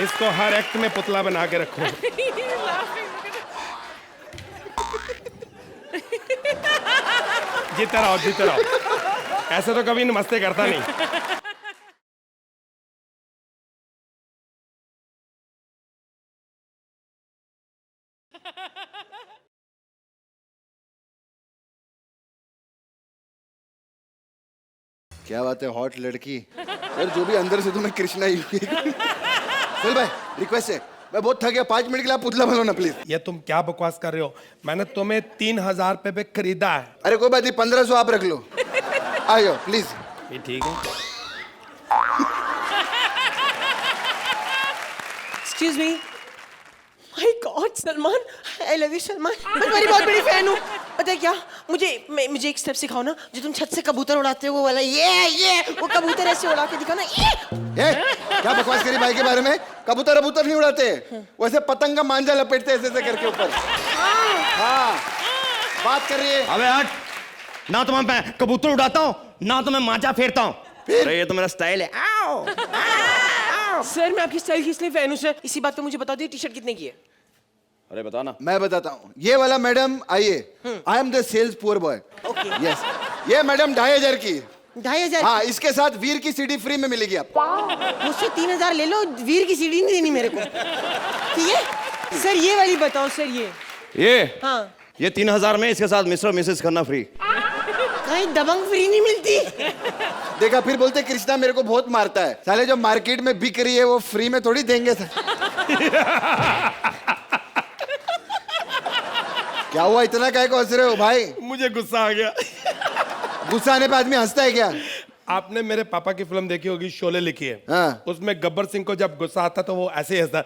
इसको हर एक्ट में पुतला बना के रखो। जीते रहो। ऐसे तो कभी नमस्ते करता नहीं। क्या बात है हॉट लड़की यार, जो भी अंदर से तुम्हें कृष्णा ही चल भाई, रिक्वेस्ट है, मैं बहुत थक गया, 5 मिनट के लिए आप पुतला बनो ना प्लीज। ये तुम क्या बकवास कर रहे हो? मैंने तुम्हें 3000 रुपए पे खरीदा है। अरे कोई बात नहीं, 1500 आप रख लो। आ जाओ प्लीज। ये ठीक है। Excuse me. My God Salman, I love you Salman, मैं तुम्हारी बहुत बड़ी फैन हूँ। पता है क्या, मुझे एक स्टेप सिखाओ ना, जो तुम छत से कबूतर उड़ाते हो वो वाला, ये वो कबूतर ऐसे उड़ा के दिखाना। क्या बकवास करी भाई के बारे में? कबूतर अबूतर नहीं उड़ाते, वैसे पतंग का मांझा लपेटते ऐसे ऐसे करके ऊपर। हाँ बात कर रही है। अबे हट, ना तो मैं कबूतर उड़ाता हूँ ना तो मैं मांझा फेरता हूँ। अरे ये तो मेरा स्टाइल है। आओ। सर मैं आपकी स्टाइल की इसलिए फैन हूँ सर, इसी बात पे मुझे बता दो टी शर्ट कितने की है? अरे बता ना। मैं बताता हूँ, ये वाला मैडम आइए, I am the sales poor boy. Yes, ये मैडम 2500 की। 2500? हाँ, इसके साथ वीर की सीडी फ्री में मिलेगी आपको। मुझसे 3000 ले लो, वीर की सीडी नहीं देनी मेरे को, ठीक है? सर ये वाली बताओ सर। ये हाँ, ये 3000 में इसके साथ मिस्टर मिसेस करना फ्री। कहीं दबंग फ्री नहीं मिलती? देखा, फिर बोलते कृष्णा मेरे को बहुत मारता है। साले जो मार्केट में बिक रही है वो फ्री में थोड़ी देंगे सर। क्या हुआ, इतना काहे को हंस रहे हो भाई? मुझे गुस्सा आ गया। गुस्सा आने पे आदमी हंसता है क्या? आपने मेरे पापा की फिल्म देखी होगी, शोले लिखी है। हाँ। उसमें गब्बर सिंह को जब गुस्सा आता तो वो ऐसे ही हंसता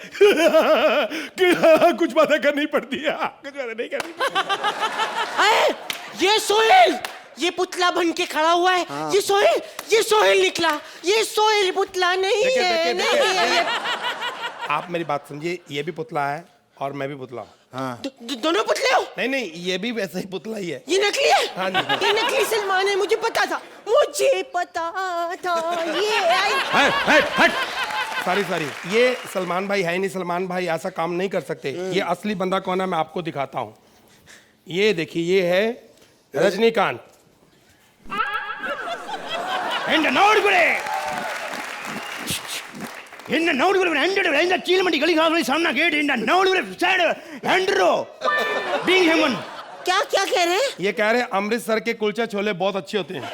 कि कुछ बातें करनी पड़ती है, कुछ बातें नहीं करनी पड़ती। ये सोहेल, ये पुतला बन के खड़ा हुआ है। हाँ। ये सोहेल निकला, ये सोहेल पुतला नहीं है। नहीं है। आप मेरी बात समझिए, ये भी पुतला है और मैं भी पुतला हूँ। हाँ। दोनों पुतले हो? नहीं, ये भी वैसे ही पुतला ही है। ये नकली है? हाँ जी। ये नकली सलमान है, मुझे पता था। सॉरी, ये सलमान भाई है नहीं। सलमान भाई ऐसा काम नहीं कर सकते। ये असली बंदा कौन है मैं आपको दिखाता हूँ। ये देखिए, ये है रजनीकांत। चीलमंडी गली सामना गेट क्या कह रहे हैं? ये कह रहे हैं अमृतसर के कुलचे छोले बहुत अच्छे होते हैं।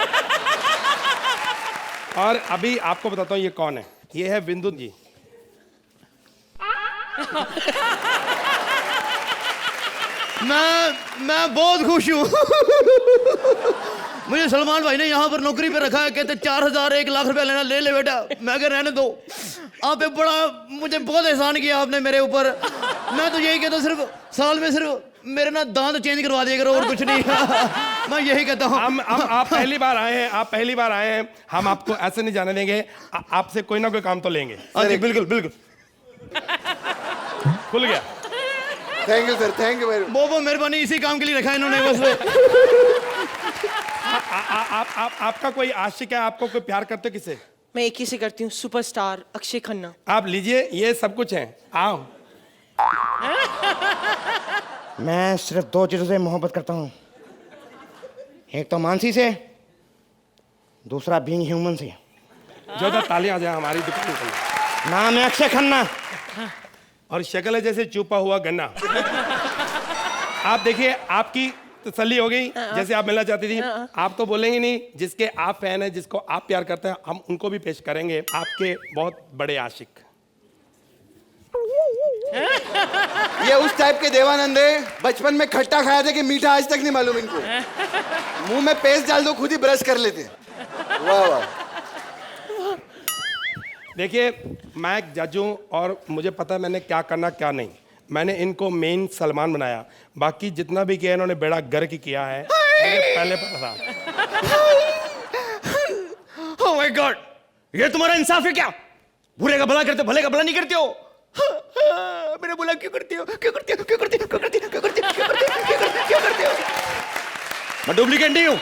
और अभी आपको बताता हूँ ये कौन है। ये है बिंदु जी। मैं बहुत खुश हूँ। मुझे सलमान भाई ने यहाँ पर नौकरी पे रखा है, कहते 4000 1 लाख रुपया लेना, ले बेटा। मैं कह रहने दो, आप पे बड़ा मुझे बहुत एहसान किया आपने मेरे ऊपर। मैं तो यही कहता हूँ, सिर्फ साल में सिर्फ मेरे ना दांत चेंज करवा दिया करो और कुछ नहीं। मैं यही कहता हूँ। आप पहली बार आए हैं, हम आपको ऐसे नहीं जाने देंगे। आपसे कोई ना कोई काम तो लेंगे। हाँ जी, बिल्कुल। खुल गया। Thank you sir, thank you very much. बहुत मेहरबानी, इसी काम के लिए रखा है इन्होंने बस। आपका कोई आशिक है? आपको कोई प्यार करते किसे? मैं एक ही से करती हूँ, सुपरस्टार अक्षय खन्ना। आप लीजिए, ये सब कुछ है। आओ। मैं सिर्फ 2 चीजों से मोहब्बत करता हूँ, एक तो मानसी से, दूसरा बीइंग ह्यूमन से। जो तो तालियां आ जाए हमारी दुकान पर। नाम है अक्षय खन्ना और शक्ल है जैसे चुपा हुआ गन्ना। आप देखिए, आपकी तसल्ली हो गई। जैसे आप मिलना चाहती थी, आप तो बोलेंगे नहीं। जिसके आप फैन है, जिसको आप प्यार करते हैं, हम उनको भी पेश करेंगे, आपके बहुत बड़े आशिक। ये उस टाइप के देवानंद है, बचपन में खट्टा खाया था कि मीठा आज तक नहीं मालूम इनको। मुंह में पेस्ट डाल दो, खुद ही ब्रश कर लेते। वाह वाह। देखिए, मैं एक जज हूँ और मुझे पता है मैंने क्या करना क्या नहीं। मैंने इनको मेन सलमान बनाया, बाकी जितना भी किया इन्होंने बेड़ा गर्क ही किया है। पहले पता था। ओह माय गॉड, ये तुम्हारा इंसाफ है क्या? बुरे का भला करते, भले का भला नहीं करते हो। मेरा भला क्यों करते हो? मैं डुप्लीकेट नहीं हूँ।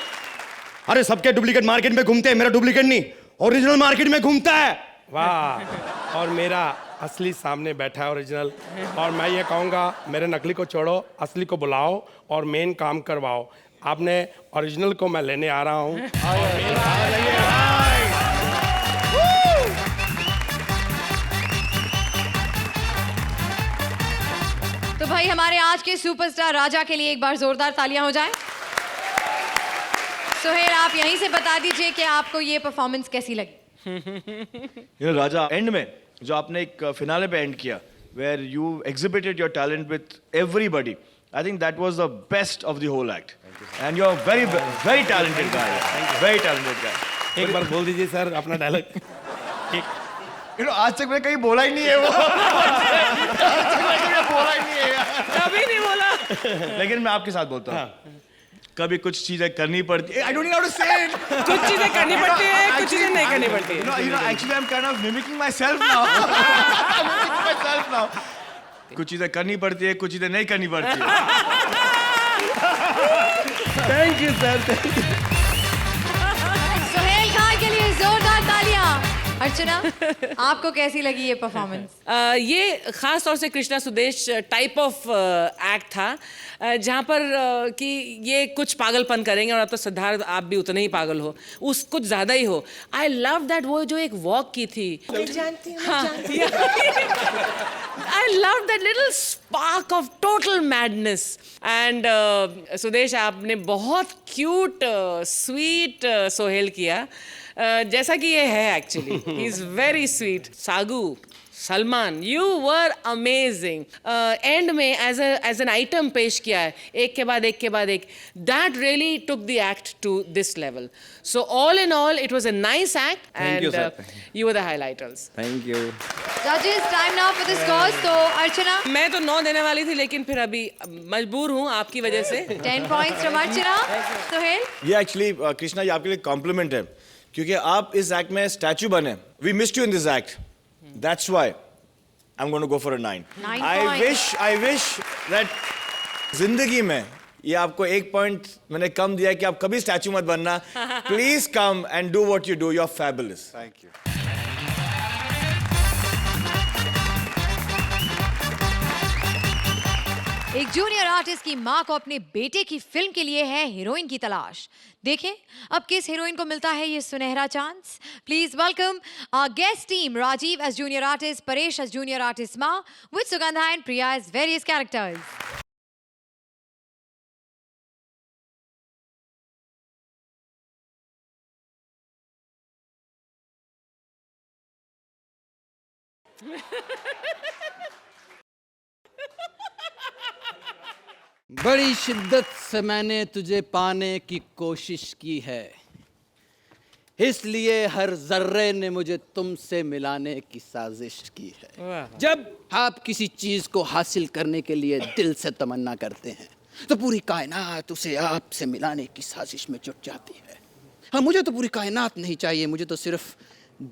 अरे सबके डुप्लीकेट मार्केट में घूमते हैं, मेरा डुप्लीकेट नहीं, ओरिजिनल मार्केट में घूमता है। वाह। और मेरा असली सामने बैठा है ओरिजिनल। और मैं ये कहूँगा, मेरे नकली को छोड़ो, असली को बुलाओ और मेन काम करवाओ। आपने ओरिजिनल को मैं लेने आ रहा हूँ। तो भाई भाई हमारे आज के सुपरस्टार राजा के लिए एक बार जोरदार तालियां हो जाएं। सुहेल, आप यहीं से बता दीजिए कि आपको ये परफॉर्मेंस कैसी लगी। राजा, एंड में जो आपने एक फिनाले पे एंड किया, where you exhibited your talent with everybody, I think that was the best of the whole act. And you're very very talented guy. Very talented guy. एक बार बोल दीजिए सर अपना डायलॉग। आज तक मैं कहीं बोला ही नहीं है वो। आज तक मैं कहीं बोला ही नहीं है। कभी नहीं बोला। लेकिन मैं आपके साथ बोलता हूँ। कभी कुछ चीजें करनी पड़ती है। I don't know how to say it. कुछ चीजें करनी पड़ती है, कुछ चीजें नहीं करनी पड़ती है। You know, actually I'm kind of mimicking myself now. Mimicking myself now. कुछ चीजें करनी पड़ती है, कुछ चीजें नहीं करनी पड़ती है। Thank you sir, thank you. Suhail Khan के लिए जोरदार तालियां। अर्चना, आपको कैसी लगी ये परफॉर्मेंस? ये खास तौर से Krishna Sudesh type of act था, जहाँ पर कि ये कुछ पागलपन करेंगे और अब तो सिद्धार्थ आप भी उतने ही पागल हो, उस कुछ ज़्यादा ही हो। आई लव दैट, वो जो एक वॉक की थी, जानती हूँ, I love that little spark of total madness. And Sudesh, आपने बहुत क्यूट स्वीट सोहेल किया, जैसा कि ये है actually. He is very sweet. सागू, Salman, you were amazing. And में एज एन आइटम पेश किया है, एक के बाद एक के बाद एक। That really took the act to this level. So all in all it was a nice act and you were the highlighters. Thank you जजेस, time now for the scores. तो अर्चना, मैं तो 9 देने वाली थी, लेकिन फिर अभी मजबूर हूँ आपकी वजह से। 10 पॉइंट्स फ्रॉम अर्चना। सुहेल, ये एक्चुअली कृष्णा, ये आपके लिए कॉम्प्लीमेंट है, क्योंकि आप इस एक्ट में स्टैचू बने। We missed you in this act, that's why I am going to go for a 9. I wish that जिंदगी में ये आपको 1 पॉइंट मैंने कम दिया कि आप कभी स्टैचू मत बनना. Please come and do what you do. You are fabulous. Thank you. एक जूनियर आर्टिस्ट की मां को अपने बेटे की फिल्म के लिए है हीरोइन की तलाश. देखें अब किस हीरोइन को मिलता है ये सुनहरा chance. Please welcome our guest team. Rajiv as junior artist, Paresh as junior artist मां, with Sugandha and Priya as various characters. बड़ी शिद्दत से मैंने तुझे पाने की कोशिश की है, इसलिए हर जर्रे ने मुझे तुमसे मिलाने की साजिश की है. जब आप किसी चीज को हासिल करने के लिए दिल से तमन्ना करते हैं तो पूरी कायनात उसे आपसे मिलाने की साजिश में जुट जाती है. हाँ, मुझे तो पूरी कायनात नहीं चाहिए, मुझे तो सिर्फ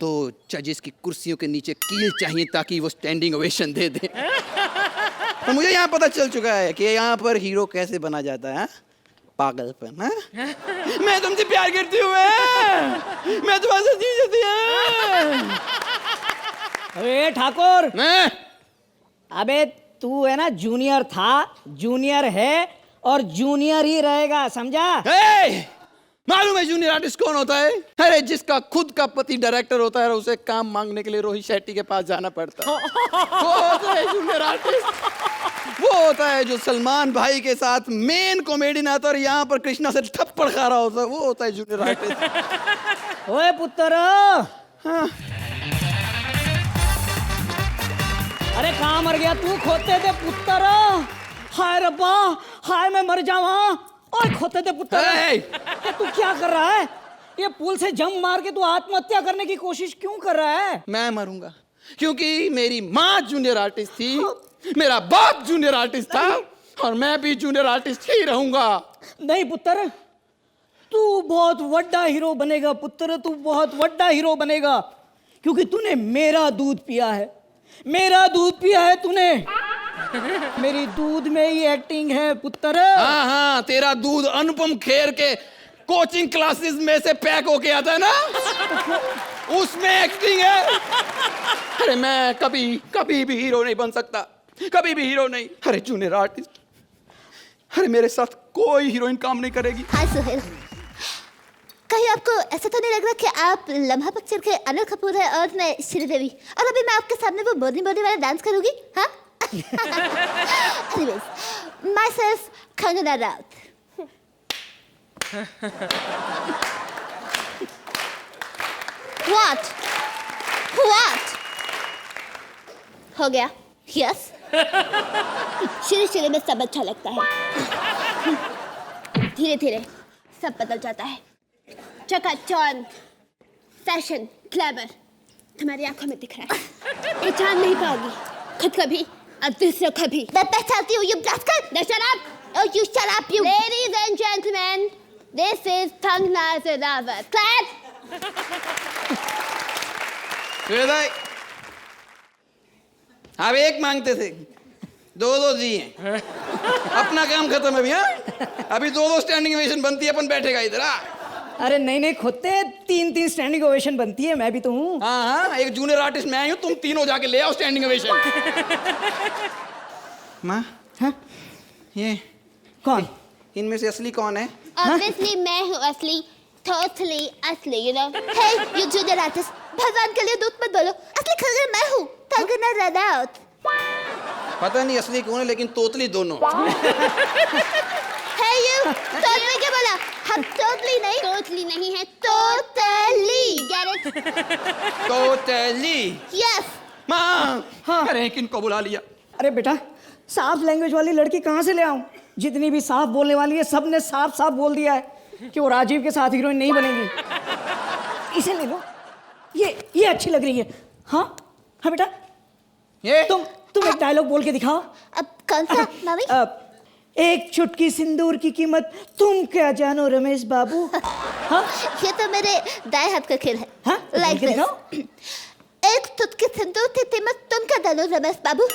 2 जजेस की कुर्सियों के नीचे कील चाहिए ताकि वो स्टैंडिंग ओवेशन दे दे. तो मुझे यहाँ पता चल चुका है कि यहाँ पर हीरो कैसे बना जाता है. पागलपन. मैं तुमसे प्यार करती हूँ, मैं तुम्हारे जी जाती है. अरे ठाकुर, अबे तू है ना जूनियर था, जूनियर है और जूनियर ही रहेगा, समझा? मालूम है जूनियर आर्टिस्ट कौन होता है? अरे जिसका खुद का पति डायरेक्टर होता है और उसे काम मांगने के लिए रोहित शेट्टी के पास जाना पड़ता है. वो होता है जूनियर आर्टिस्ट. वो होता है जो सलमान भाई के साथ मेन कॉमेडी ना आता और यहाँ पर कृष्णा से थप्पड़ खा रहा होता है. वो होता है जूनियर आर्टिस्ट. ओए पुत्र, हाँ. अरे कहाँ मर गया तू? खोते दे पुत्र. हाय रब्बा, हाय मैं मर जावा. ओए खोते दे पुत्र, ये तू क्या कर रहा है? ये पुल से जंप मार के तू आत्महत्या करने की कोशिश क्यों कर रहा है? मैं मरूंगा क्योंकि मेरी माँ जूनियर आर्टिस्ट थी, मेरा बाप जूनियर आर्टिस्ट था और मैं भी जूनियर आर्टिस्ट ही रहूंगा. नहीं पुत्र, तू बहुत बड़ा हीरो बनेगा पुत्र, तू बहुत बड़ा हीरो बनेगा क्योंकि तूने मेरा दूध पिया है. मेरा दूध पिया है तूने. मेरी दूध में ही एक्टिंग है पुत्र. हाँ हाँ, तेरा दूध अनुपम खेर के कोचिंग क्लासेस में से पैक होके आता है ना, उसमें एक्टिंग है. अरे मैं कभी भी हीरो नहीं बन सकता, कभी भी हीरो नहीं. अरे जूनियर आर्टिस्ट, अरे मेरे साथ कोई हीरोइन काम नहीं करेगी. हाय सुहेल, कहीं आपको ऐसा तो नहीं लग रहा कि आप लम्हा पिक्चर के अनिल कपूर है और मैं श्रीदेवी, और अभी मैं आपके सामने वो मोदी मोदी वाला डांस करूंगी? हाँ Anyways, myself, Kangana Ranaut. What? What? हो गया? Yes. शुरू शुरू में सब अच्छा लगता है, धीरे धीरे सब बदल जाता है। चकाचौंध, फैशन, ग्लैमर तुम्हारी आंखों में दिख रहा है। पहचान नहीं पाओगी खुद कभी और दूसरों कभी। मैं पहचानती हूँ, you bastard! Now shut up! Oh, you shut up, you! Ladies and gentlemen, this is Kangana Ranaut. Clap! भाई, आप एक मांगते थे, दो दिए। अपना काम खत्म है भैया। अभी दो स्टैंडिंग ओवेशन बनती है, अपन बैठेगा इधर। अरे नहीं खोते, 3 स्टैंडिंग ओवेशन बनती है, मैं भी तो हूँ। हाँ, एक जूनियर आर्टिस्ट मैं हूँ, तुम तीनों जाके ले आओ स्टैंडिंग ओवेशन। माँ, हाँ? ये कौन? इनमें से असली कौन है? Obviously मैं हूँ असली, totally असली, you know. Hey, you junior artist, भगवान के लिए दूध मत बोलो। असली खंगन मैं हूँ, Kangana Ranaut। पता नहीं असली कौन है, लेकिन तोतली दोनों। Hey you, totally क्या बोला? हम totally नहीं है, totally, get it? तोतली। Yes. माँ, हाँ। अरे किनको बुला लिया? अरे बेटा, साफ लैंग्वेज वाली लड़की कहाँ से ले आऊं? जितनी भी साफ बोलने वाली है, सबने साफ साफ बोल दिया है कि वो राजीव के साथ हीरोइन नहीं बनेगी। इसे ले लो, ये अच्छी लग रही है। हाँ हाँ बेटा, ये तुम एक डायलॉग बोल के दिखाओ। अब कौन सा मामी? एक चुटकी सिंदूर की कीमत तुम क्या जानो रमेश बाबू। हाँ? ये तो मेरे दाएं हाथ का खेल है। हाँ? Like बोल के this. दिखाओ। एक चुटकी सिंदूर की कीमत तुम क्या जानो रमेश बाबू।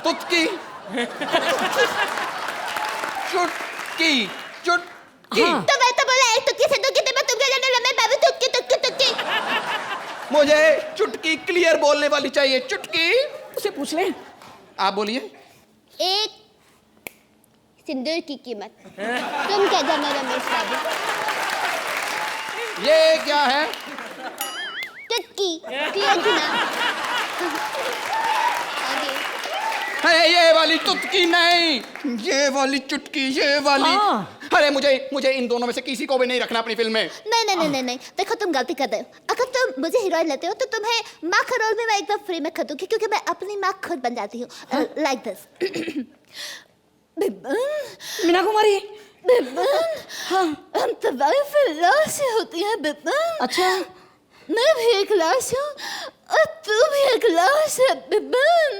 चुटकी हाँ। तो मैं तो बोला एक चुटकी सिंदूर की कीमत तुम क्या जानो रमेश बाबू। चुटकी। मुझे चुटकी क्लियर बोलने वाली चाहिए। चुटकी। उसे पूछ ले। आप बोलिए। एक सिंदूर की कीमत तुम क्या जानो रमेश बाबू। ये क्या है? चुटकी। क्लियर थी ना? है ये वाली चुटकी नहीं, ये वाली चुटकी, ये वाली। हाँ। अरे मुझे इन दोनों में से किसी को भी नहीं रखना अपनी फिल्म में। नहीं, देखो तुम गलती कर रहे हो। अगर तुम मुझे हीरोइन लेते हो तो तुम्हें माँ का रोल में मैं एकदम फ्री में कर दूंगी, क्योंकि मैं अपनी माँ खुद बन जाती हूँ। Like this. मीना कुमारी। हाँ। हम तबाही फिल्म से होती हैं बिपिन। अच्छा। मैं भी एक लाश हूँ और तू भी एक लाश है बिपिन।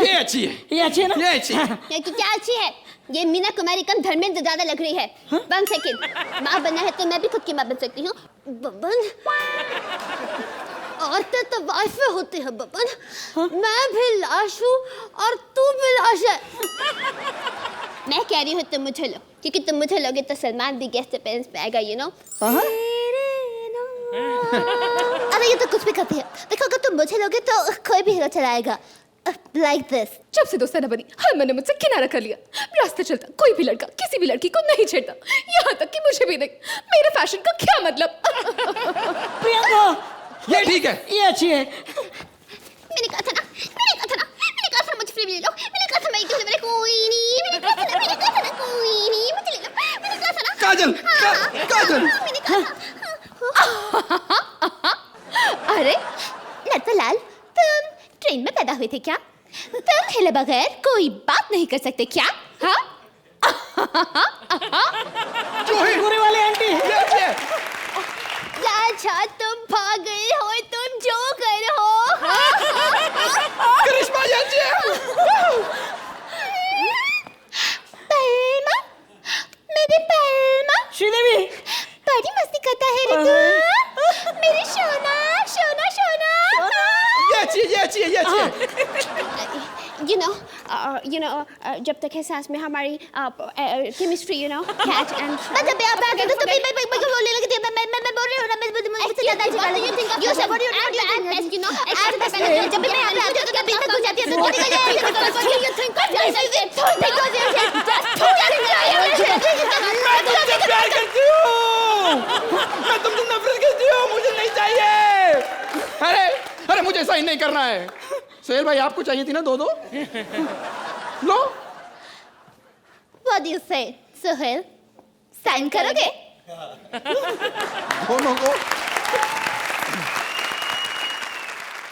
ये अच्छी है। ये अच्छी है ना? ये अच्छी है। ये क्या अच्छी है? ये मीना कुमारी कम धर्मेंद्र ज्यादा लग रही है। 1 सेकेंड, माँ बनना है तो मैं भी खुद की माँ बन सकती हूँ। बबन, औरतें तो वाइफें होती है बबन। मैं भी लाश हूँ और तू भी लाश है। मैं कह रही हूँ तुम मुझे लो, क्योंकि तुम मुझे लोगे तो सलमान भी गेस्ट अपीयरेंस पे आएगा, you know? अरे ये तो कुछ भी करती है। देखो अगर तुम मुझे लोगे तो कोई भी हीरो चलाएगा। Like this. जब से दोस्ताना बनी हर मैंने मुझसे किनारा कर लिया। रास्ते चलता कोई भी लड़का किसी भी लड़की को नहीं छेड़ता, यहाँ तक कि मुझे भी नहीं। मेरे फैशन का क्या मतलब? प्रियंका, ये ठीक है, ये अच्छी है। मैंने कहा था मुझे फ्री ले लो। मैंने कहा था मैं कोई नहीं। कोई नहीं, मुझे ले लो। मैंने कहा था ना। काजल। मैंने कहा था। अरे नटवरलाल, तुम ट्रेन में पैदा हुए थे क्या? तुम हिले बगैर कोई बात नहीं कर सकते क्या? हाँ? गोरे वाले आंटी। अच्छा तुम भाग गए हो, तुम जो कर हो। करिश्मा जानती है। परमा, मेरी परमा। श्रीदेवी। बड़ी मस्ती करता है रे तू। मेरी सोना। ये अच्छी है। You know, जब तक है सांस में हमारी chemistry, you know, catch and मतलब मैं आप आगे तो मैं बोलने लगी थी। मैं बोल रही हूँ ना, मैं मुझसे ज़्यादा अच्छी बात है। You said what do you think? You know, जब मैं आप आती हूँ तो कभी तक हो जाती है तो what do you think? मैं तुमसे नफरत करती हूँ, मुझे नहीं चाहिए। अरे मुझे सही नहीं करना है। सोहेल भाई आपको चाहिए थी ना 2-2? लो। What do you say, Sohail? Sign करोगे? दोनों को।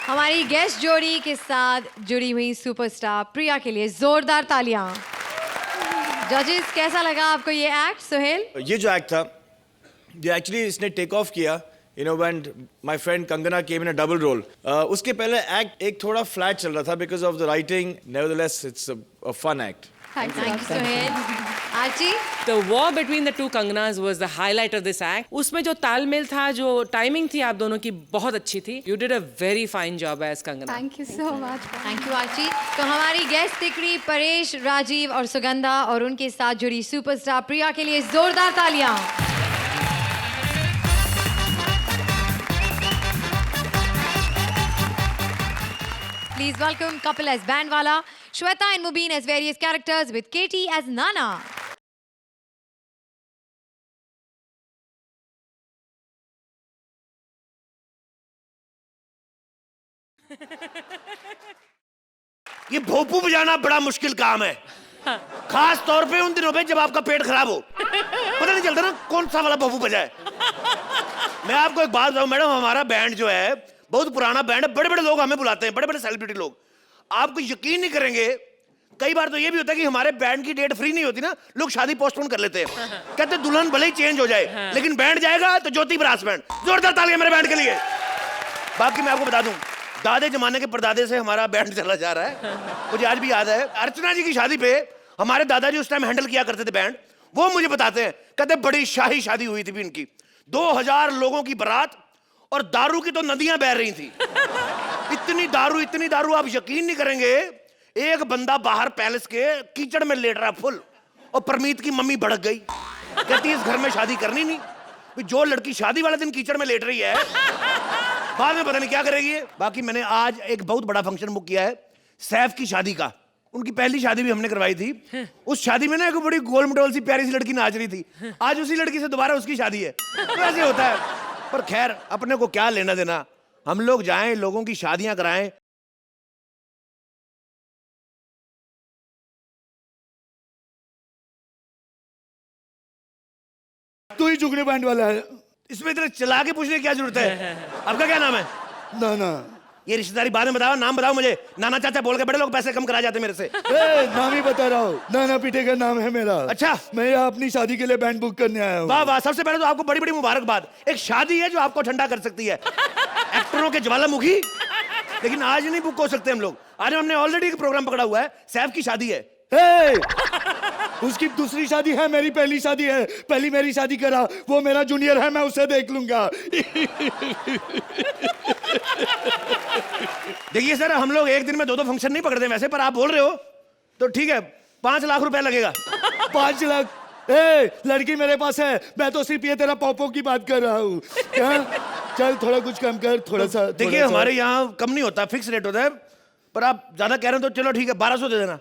हमारी गेस्ट जोड़ी के साथ जुड़ी हुई सुपरस्टार प्रिया के लिए जोरदार तालियां। जजेस, कैसा लगा आपको ये एक्ट, सोहेल? ये जो एक्ट था, ये एक्चुअली इसने टेक ऑफ किया, you know, when my friend Kangana came in a double role. उसके पहले एक्ट एक थोड़ा फ्लैट चल रहा था because of the writing. Nevertheless, it's a fun act. Thank you, Sohail. Archie? The war between the two Kanganas was the highlight of this act. उसमें जो तालमेल था, जो टाइमिंग थी आप दोनों की बहुत अच्छी थी. You did a very fine job as Kangana. Thank you so much. Thank you, Archie. तो हमारी गेस्ट तिकड़ी परेश, राजीव और सुगंधा और उनके साथ जुड़ी सुपरस्टार प्रिया के लिए जोरदार तालियां। Please welcome couple as Bandwala, Shweta and Mubin as various characters with Katie as Nana. ये भोपू बजाना बड़ा मुश्किल काम है, खास तौर पे उन दिनों पे जब आपका पेट खराब हो, पता नहीं चलता ना कौन सा वाला भोपू बजाए। मैं आपको एक बात बताऊं मैडम, हमारा बैंड जो है बहुत पुराना बैंड है, बड़े बड़े लोग हमें बुलाते हैं, बड़े बड़े सेलिब्रिटी लोग। आपको यकीन नहीं करेंगे, कई बार तो ये भी होता है कि हमारे बैंड की डेट फ्री नहीं होती ना, लोग शादी पोस्टपोन कर लेते हैं, कहते हैं दुल्हन भले ही चेंज हो जाए लेकिन बैंड जाएगा तो ज्योति ब्रास बैंड। जोरदार तालियां मेरे बैंड के लिए। बाकी मैं आपको बता दूं, दादे जमाने के परदादे से हमारा बैंड चला जा रहा है। मुझे आज भी याद है अर्चना जी की शादी पे हमारे दादाजी उस टाइम हैंडल किया करते थे बैंड, वो मुझे बताते हैं, कहते बड़ी शाही शादी हुई थी भी इनकी, 2000 लोगों की बारात और दारू की तो नदियां बह रही थी। इतनी दारू आप यकीन नहीं करेंगे। एक बंदा बाहर पैलेस के कीचड़ में लेट रहा फुल, और परमीत की मम्मी भड़क गई, कहती इस घर में शादी करनी नहीं। जो लड़की शादी वाले दिन कीचड़ में लेट रही है बाद में पता नहीं क्या करेगी। बाकी मैंने आज एक बहुत बड़ा फंक्शन बुक किया है सैफ की शादी का। उनकी पहली शादी भी हमने करवाई थी। उस शादी में ना एक बड़ी गोल मटोल सी प्यारी सी लड़की नाच रही थी, आज उसी लड़की से दोबारा उसकी शादी है। तो ऐसे होता है, पर खैर अपने को क्या लेना देना, हम लोग जाएं लोगों की शादियां कराएं। तू ही झुकने बैंड वाला है। इसमें इतना चला के पूछने की क्या जरूरत है? आपका क्या नाम है? नाना। ये रिश्तेदारी बाद में बताओ, नाम बताओ मुझे। नाना चाचा बोल के बड़े लोग पैसे कम करा जाते मेरे से। नाम ही बता रहा हूँ, नाना पीटे का नाम है मेरा। अच्छा, मैं यहाँ अपनी शादी के लिए बैंड बुक करने आया हूँ। वाह वाह, सबसे पहले तो आपको बड़ी बड़ी मुबारकबाद। एक शादी है जो आपको ठंडा कर सकती है। एक्टरों के ज्वालामुखी, लेकिन आज नहीं बुक हो सकते हम लोग। आज हमने ऑलरेडी एक प्रोग्राम पकड़ा हुआ है, सैफ की शादी है। उसकी दूसरी शादी है, मेरी पहली शादी है। पहली मेरी शादी करा, वो मेरा जूनियर है, मैं उसे देख लूंगा। देखिए सर, हम लोग एक दिन में 2-2 फंक्शन नहीं पकड़ते वैसे, पर आप बोल रहे हो तो ठीक है, 5 लाख रुपए लगेगा। 5 लाख? लड़की मेरे पास है, मैं तो सिर्फ ये तेरा पॉपो की बात कर रहा हूँ। चल थोड़ा कुछ कम कर, थोड़ा सा। देखिए हमारे यहाँ कम नहीं होता, फिक्स रेट होता है, पर आप ज्यादा कह रहे हो तो चलो ठीक है, 1200 दे देना।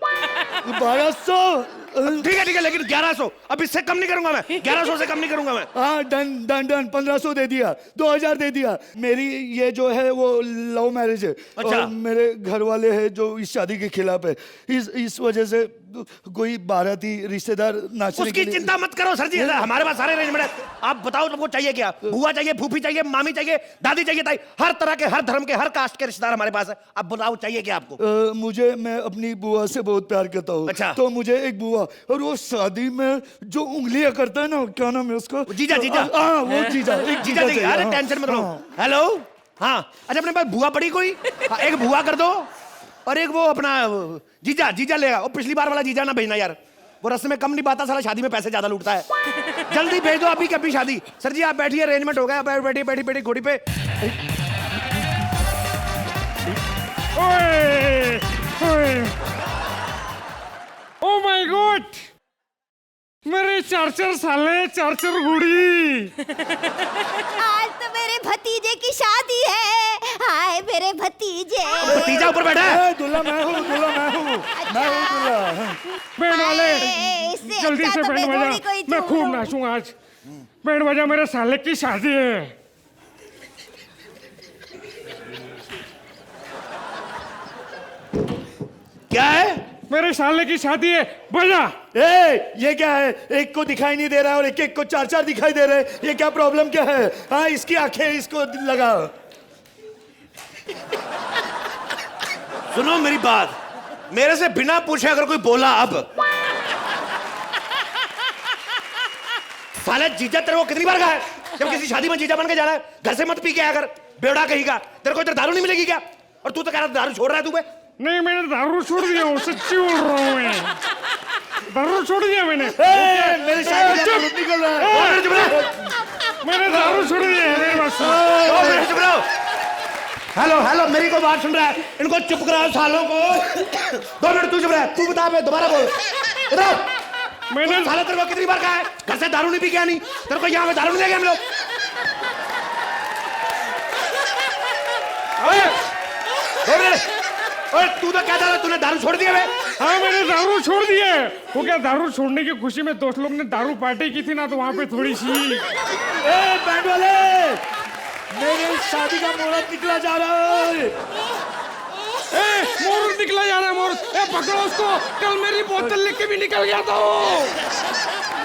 1200? ठीक है, लेकिन 1100, अब इससे कम नहीं करूंगा मैं। 1100 से कम नहीं करूंगा मैं। हाँ डन 1500 दे दिया, 2000 दे दिया। मेरी ये जो है वो लव मैरिज है। अच्छा। और मेरे घर वाले हैं जो इस शादी के खिलाफ है, इस वजह से कोई बाराती रिश्तेदार नाचने उसकी चिंता मत करो सर जी, हमारे पास सारे अरेंजमेंट है। आप बताओ तुमको चाहिए क्या? बुआ चाहिए, फूफी चाहिए, मामी चाहिए, दादी चाहिए, ताई, हर तरह के, हर धर्म के, हर कास्ट के रिश्तेदार हमारे पास है। अब बताओ चाहिए क्या आपको? मैं अपनी बुआ से बहुत प्यार करता हूँ। अच्छा। तो मुझे एक बुआ, और वो शादी में जो उंगलियां करता है ना, क्या नाम है उसका? जीजा। हाँ वो जीजा, एक जीजा चाहिए। अरे टेंशन मत लो। हेलो, हाँ अच्छा, अपने पास बुआ पड़ी कोई? एक बुआ कर दो, और एक वो अपना जीजा ले आओ। पिछली बार वाला जीजा ना भेजना यार, वो रस्ते में कम नहीं पाता, साला शादी में पैसे ज्यादा लूटता है। जल्दी भेज दो अभी कभी शादी। सर जी आप बैठिए, अरेंजमेंट हो गया, बैठी घोड़ी पे। ओ माय गॉड, मेरे 4 साले 4 गुड़ी। आज तो मेरे भतीजे की शादी है। हाय मेरे भतीजे। भतीजा ऊपर बैठा है। दूल्हा मैं हूँ, बैंड वाले इससे जल्दी अच्छा से तो बैंड मैं घोड़ी बजा, को ही मैं चूम खूब लूं। नाचूंगा आज। बैंड बजा, मेरे साले की शादी है। क्या है? मेरे साले की शादी है, बजा। ये क्या है? एक को दिखाई नहीं दे रहा है और एक एक को 4-4 दिखाई दे रहे हैं। ये क्या प्रॉब्लम क्या है? हाँ, इसकी आंखें इसको लगा। सुनो मेरी बात, मेरे से बिना पूछे अगर कोई बोला अब, साले जीजा तेरे को कितनी बार कहा है जब किसी शादी में जीजा बन के जाना है घर से मत पी के आया कर, बेवड़ा कहीं का। तेरे को इधर दारू नहीं मिलेगी क्या? और तू तो कह रहा दारू छोड़ रहा है तू बे? नहीं, मैंने दारू छोड़ दिया हूँ, सच्ची बोल रहा हूँ मैं। दारू छोड़ दिया मैंने। मेरी शादी का दारू निकल रहा है। मैंने दारू छोड़ दिया है, मेरी बात सुनो। चुप रहो। हेलो हेलो, मेरी को बात सुन रहा है? इनको चुप कराओ सालों को। 2 मिनट तू चुप रहा है। तू बता, मैं दोबारा बोल। मैंने सालों तेरे को कितनी बार कहा है घर से दारू नहीं पी के नहीं? तेरे को यहाँ पे दारू नहीं लेंगे हम लोग। और तू तो कहता था तूने दारू छोड़ दिया? हाँ, मैंने दारू छोड़ दिया है। वो क्या, दारू छोड़ने की खुशी में दोस्त लोग ने दारू पार्टी की थी ना, तो वहाँ पे थोड़ी सी। बैंड वाले, मेरी शादी का मुहूर्त निकला जा रहा है। मुहूर्त निकला जा रहा है, मुहूर्त। पकड़ो उसको, कल मेरी बोतल लेके भी निकल गया था वो।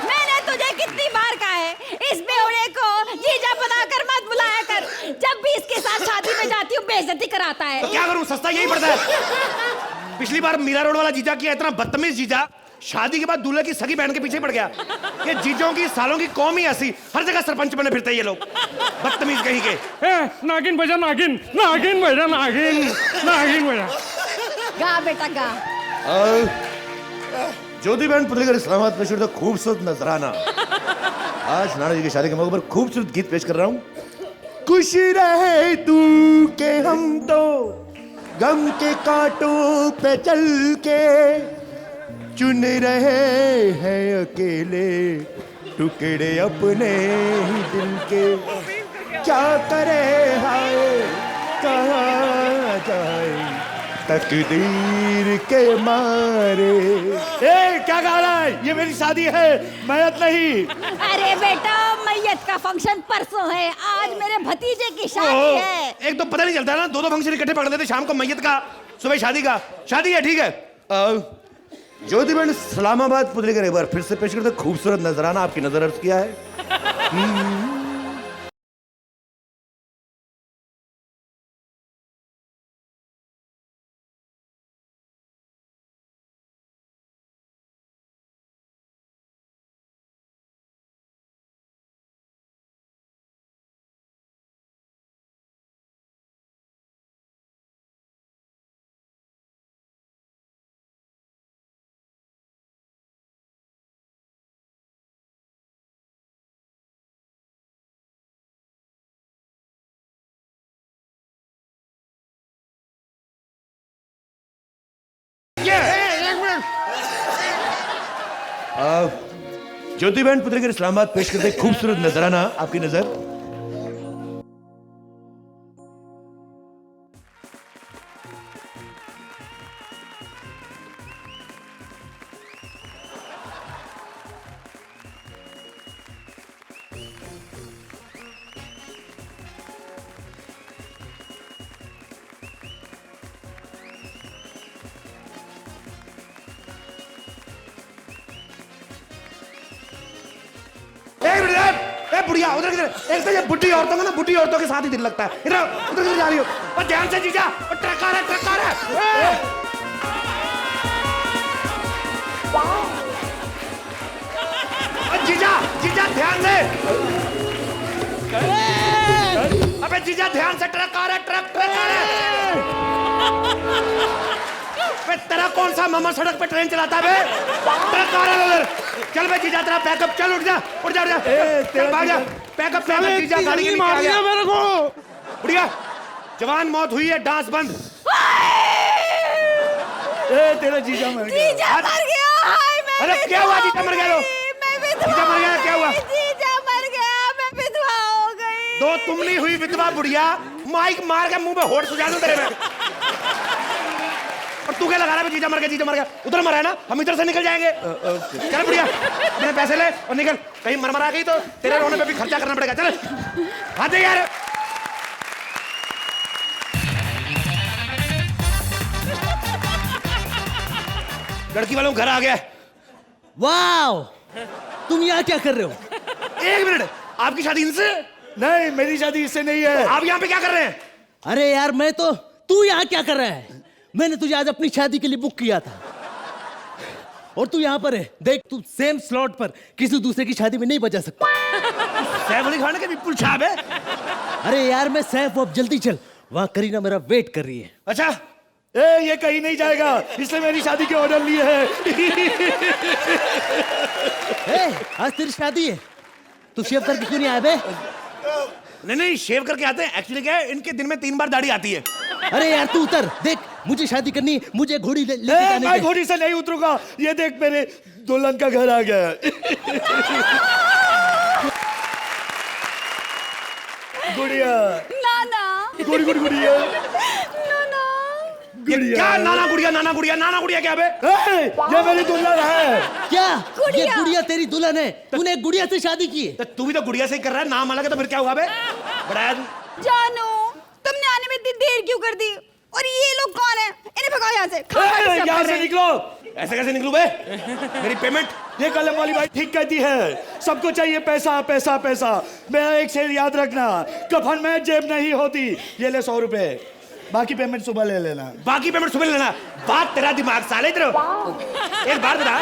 मैंने तुझे कितनी बार कहा है इस बेवड़े को जीजा बनाकर मत बुलाया कर। जब भी इसके साथ शादी में जाती हूँ बेइज्जती कराता है। तो क्या करूं, सस्ता यही पड़ता है। पिछली बार मीरा रोड वाला जीजा किया, इतना बदतमीज जीजा, शादी के बाद दूल्हे की सगी बहन के पीछे पड़ गया। ये जीजों की सालों की कौम ही ऐसी, हर जगह सरपंच बने फिरते ये लोग, बदतमीज कहीं के। नागिन बजा, नागिन, नागिन बजा, नागिन, नागिन बजा। गा बेटा गा। ज्योति बहन पुतलीगढ़ इस्लामाबाद में शुरू खूबसूरत नजराना। आज नाना जी की शादी के मौके पर खूबसूरत गीत पेश कर रहा हूँ। खुश रहे तू के हम तो गम के कांटों पे चल के चुन रहे हैं अकेले टुकड़े अपने ही दिल के। क्या करे हाय कहाँ जाए तकदीर के मारे। क्या गा रहा है? ये मेरी शादी है, मैयत नहीं। अरे बेटा, मैयत का फंक्शन परसों है, आज मेरे भतीजे की शादी है। एक तो पता नहीं चलता ना, 2 फंक्शन इकट्ठे पकड़ लेते, शाम को मैयत का, सुबह शादी का। शादी है, ठीक है। ज्योति बहन इस्लामाबाद पुतलीगढ़ एक बार फिर से पेश करते खूबसूरत नजराना, आपकी नजर अर्ज किया है। ज्योति बहन पुतलीगढ़ इस्लामाबाद पेश करते खूबसूरत नजराना, आपकी नजर। बुढ़िया उधर किधर? एक तो ये बुढ़ी औरतों का ना, बुढ़ी औरतों के साथ ही दिल लगता है। इधर उधर किधर जा रही हो? और ध्यान से जीजा, और ट्रक आ रहा है, ट्रक आ रहा है। और जीजा, जीजा ध्यान से। अबे जीजा ध्यान से, ट्रक आ रहा है, ट्रक, ट्रक आ रहा है। तेरा कौन सा मामा सड़क पे ट्रेन चलाता है बे? ट्रक आ रहा है उधर। चल बे जीजा, तेरा पैकअप, चल उठ जा, उठ जा, उठ जा। चल भाग जा, पैकअप, पैकअप जीजा, गाड़ी के नीचे आ गया मेरे को। बढ़िया, जवान मौत हुई है, डांस बंद। तेरा जीजा मर गया। जीजा मर गया। हाय, मैं अरे क्या हुआ? जीजा मर गया लो? जीजा मर गया, क्या हुआ? जीजा मर गया, मैं विधवा हो गई। दो तुम नहीं हुई विधवा बुढ़िया, माइक मार के मुंह पे होठ सुझा दूं तेरे में। और तू क्या लगा रहा है? जीजा मर गया, जीजा मर गया। उधर मरा है ना, हम इधर से निकल जाएंगे। चल बुढ़िया, अपने पैसे ले और निकल। कहीं मरमरा गई तो तेरे रोने पे भी खर्चा करना पड़ेगा। चल हाथ दे यार। लड़की वालों घर आ गया। वाओ, तुम यहाँ क्या कर रहे हो? एक मिनट, आपकी शादी इनसे? नहीं, मेरी शादी इससे नहीं है। आप यहाँ पे क्या कर रहे हैं? अरे यार, तू यहाँ क्या कर रहा है? मैंने तुझे आज अपनी शादी के लिए बुक किया था और तू यहाँ पर है। देख, तू सेम स्लॉट पर किसी दूसरे की शादी में नहीं बजा सकता। सैफ अली खान के विपुल साहब है। अरे यार, मैं सैफ हूं, अब जल्दी चल, वहां करीना मेरा वेट कर रही है। अच्छा, ये कहीं नहीं जाएगा, इसलिए मेरी शादी के ऑर्डर लिए है। आज तेरी शादी है, तू शेव करके क्यों नहीं आया बे? नहीं, शेव करके आते हैं। एक्चुअली क्या है, इनके दिन में 3 बार दाढ़ी आती है। अरे यार, तू उतर, देख, मुझे शादी करनी, मुझे घोड़ी लेके जाने मैं घोड़ी से नहीं उतरूंगा। ये देख, मेरे दुल्हन का घर आ गया। गुड़िया, नाना, गुड़िया, क्या नाना गुड़िया क्या बे? ये मेरी दुल्हन है। क्या ये गुड़िया तेरी दुल्हन है? तूने गुड़िया से शादी की है? तो तू भी तो गुड़िया से ही कर रहा है, नाम अलग है तो फिर क्या हुआ बे? बड़ा जानू, तुमने आने में इतनी देर क्यों कर दी? और ये लोग कौन है? इन्हें भगाओ यहाँ से। यहाँ से निकलो। ऐसे कैसे निकलूं बे? मेरी पेमेंट? ये कलम वाली बात ठीक कहती है, सबको चाहिए पैसा पैसा पैसा। मैं एक शेर याद रखना, कफन में जेब नहीं होती। ये ले 100 रुपए, बाकी पेमेंट सुबह ले लेना। बाकी पेमेंट सुबह ले लेना? बात तेरा दिमाग साले इधर। एक बार बता,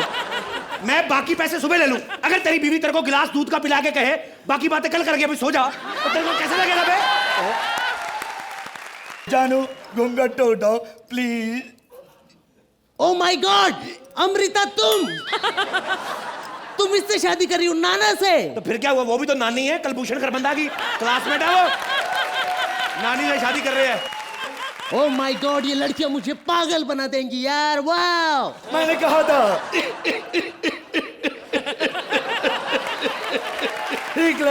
मैं बाकी पैसे सुबह ले लूं, अगर तेरी बीवी तेरे को गिलास दूध का पिला के कहे बाकी बातें कल करके अभी सो जा, तो तेरे को कैसे लगेगा बे? जानू, घूंघट उठाओ please. Oh my God, Amrita तुम इससे शादी कर रही हो? नाना से? तो फिर क्या हुआ, वो भी तो नानी है, कलभूषण खरबंदा की क्लासमेट है वो। नानी से शादी कर रहे हैं। ओ माय गॉड, ये लड़कियां मुझे पागल बना देंगी यार। वाह, मैंने कहा था। एक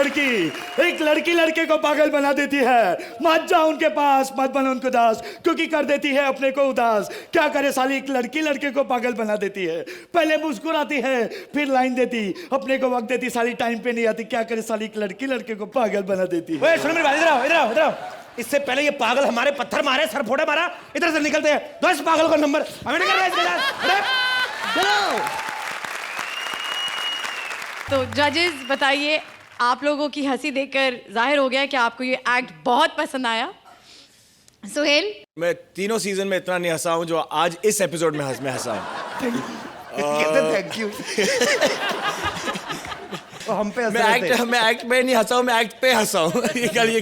लड़की लड़के को पागल बना देती है। मत जाओ उनके पास, मत बनो उनको दास, क्योंकि कर देती है अपने को उदास। क्या करे साली, एक लड़की लड़के को पागल बना देती है। पहले मुस्कुराती है, फिर लाइन देती, अपने को वक्त देती, साली टाइम पे नहीं आती। क्या करे साली, एक लड़की लड़के को पागल बना देती है। सुनो मेरी बात, इधर आओ। इससे पहले ये पागल हमारे पत्थर मारे, सर फोड़े मारा, इधर से निकलते हैं। दो इस पागल का नंबर, हमें नहीं कर रहा इसके साथ। चलो। तो जजेस बताइए, आप लोगों की हंसी देखकर जाहिर हो गया कि आपको ये एक्ट बहुत पसंद आया। सुहेल? मैं तीनों सीजन में इतना नहीं हंसा हूं जो आज इस एपिसोड में हंसा हूं। Thank you. हम पे मैं एक्ट पे नहीं हंसा हूं, मैं एक्ट पे हंसा हूं। खाली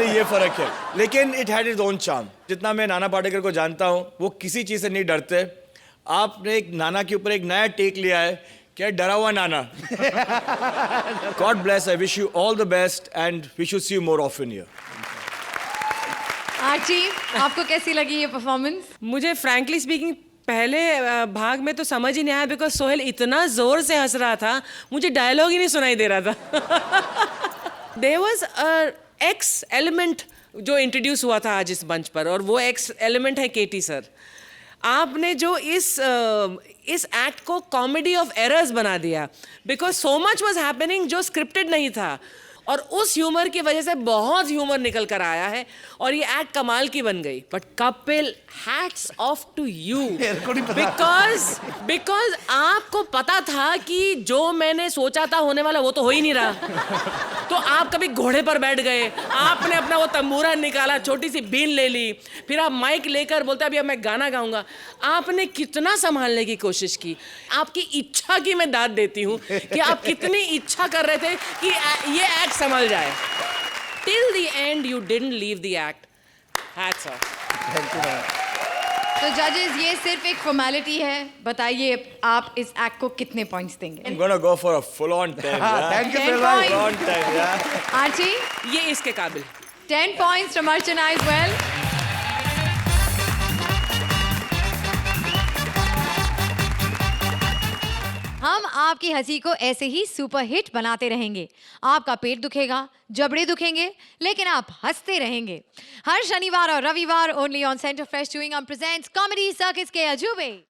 ये फर्क है, लेकिन it had its own charm. जितना मैं नाना पाटेकर को जानता हूं, वो किसी चीज से नहीं डरते। आपने एक नाना के ऊपर एक नया टेक लिया है, क्या डरा हुआ नाना। God bless, I wish you all the best and we should see you more often here. Archie, आपको कैसी लगी ये परफॉर्मेंस? मुझे फ्रैंकली स्पीकिंग पहले भाग में तो समझ ही नहीं आया, बिकॉज सोहेल इतना जोर से हंस रहा था, मुझे डायलॉग ही नहीं सुनाई दे रहा था। There was a X element जो इंट्रोड्यूस हुआ था आज इस मंच पर, और वो एक्स एलिमेंट है केटी सर। आपने जो इस एक्ट को कॉमेडी ऑफ एरर्स बना दिया, because so much was happening जो स्क्रिप्टेड नहीं था, और उस ह्यूमर की वजह से बहुत ह्यूमर निकल कर आया है और ये एक्ट कमाल की बन गई। But Kapil, hats off to you, because आपको पता था कि जो मैंने सोचा था होने वाला वो तो हो ही नहीं रहा। तो आप कभी घोड़े पर बैठ गए, आपने अपना वो तंबूरा निकाला, छोटी सी बीन ले ली, फिर आप माइक लेकर बोलते अभी अब मैं गाना गाऊंगा। आपने कितना संभालने की कोशिश की। आपकी इच्छा की मैं दाद देती हूँ कि आप कितनी इच्छा कर रहे थे कि ये एक्ट संभल जाए। Till the end you didn't leave the act. Hats off. Thank you. तो जजेस, ये सिर्फ एक फॉर्मेलिटी है, बताइए आप इस एक्ट को कितने पॉइंट्स देंगे? I'm gonna go for a full on 10. Thank you, Full on 10, yeah. Archie? ये इसके काबिल। 10 points from Archana as well. हम आपकी हंसी को ऐसे ही सुपर हिट बनाते रहेंगे। आपका पेट दुखेगा, जबड़े दुखेंगे, लेकिन आप हंसते रहेंगे। हर शनिवार और रविवार only on Center Fresh chewing gum presents Comedy Circus के अजूबे।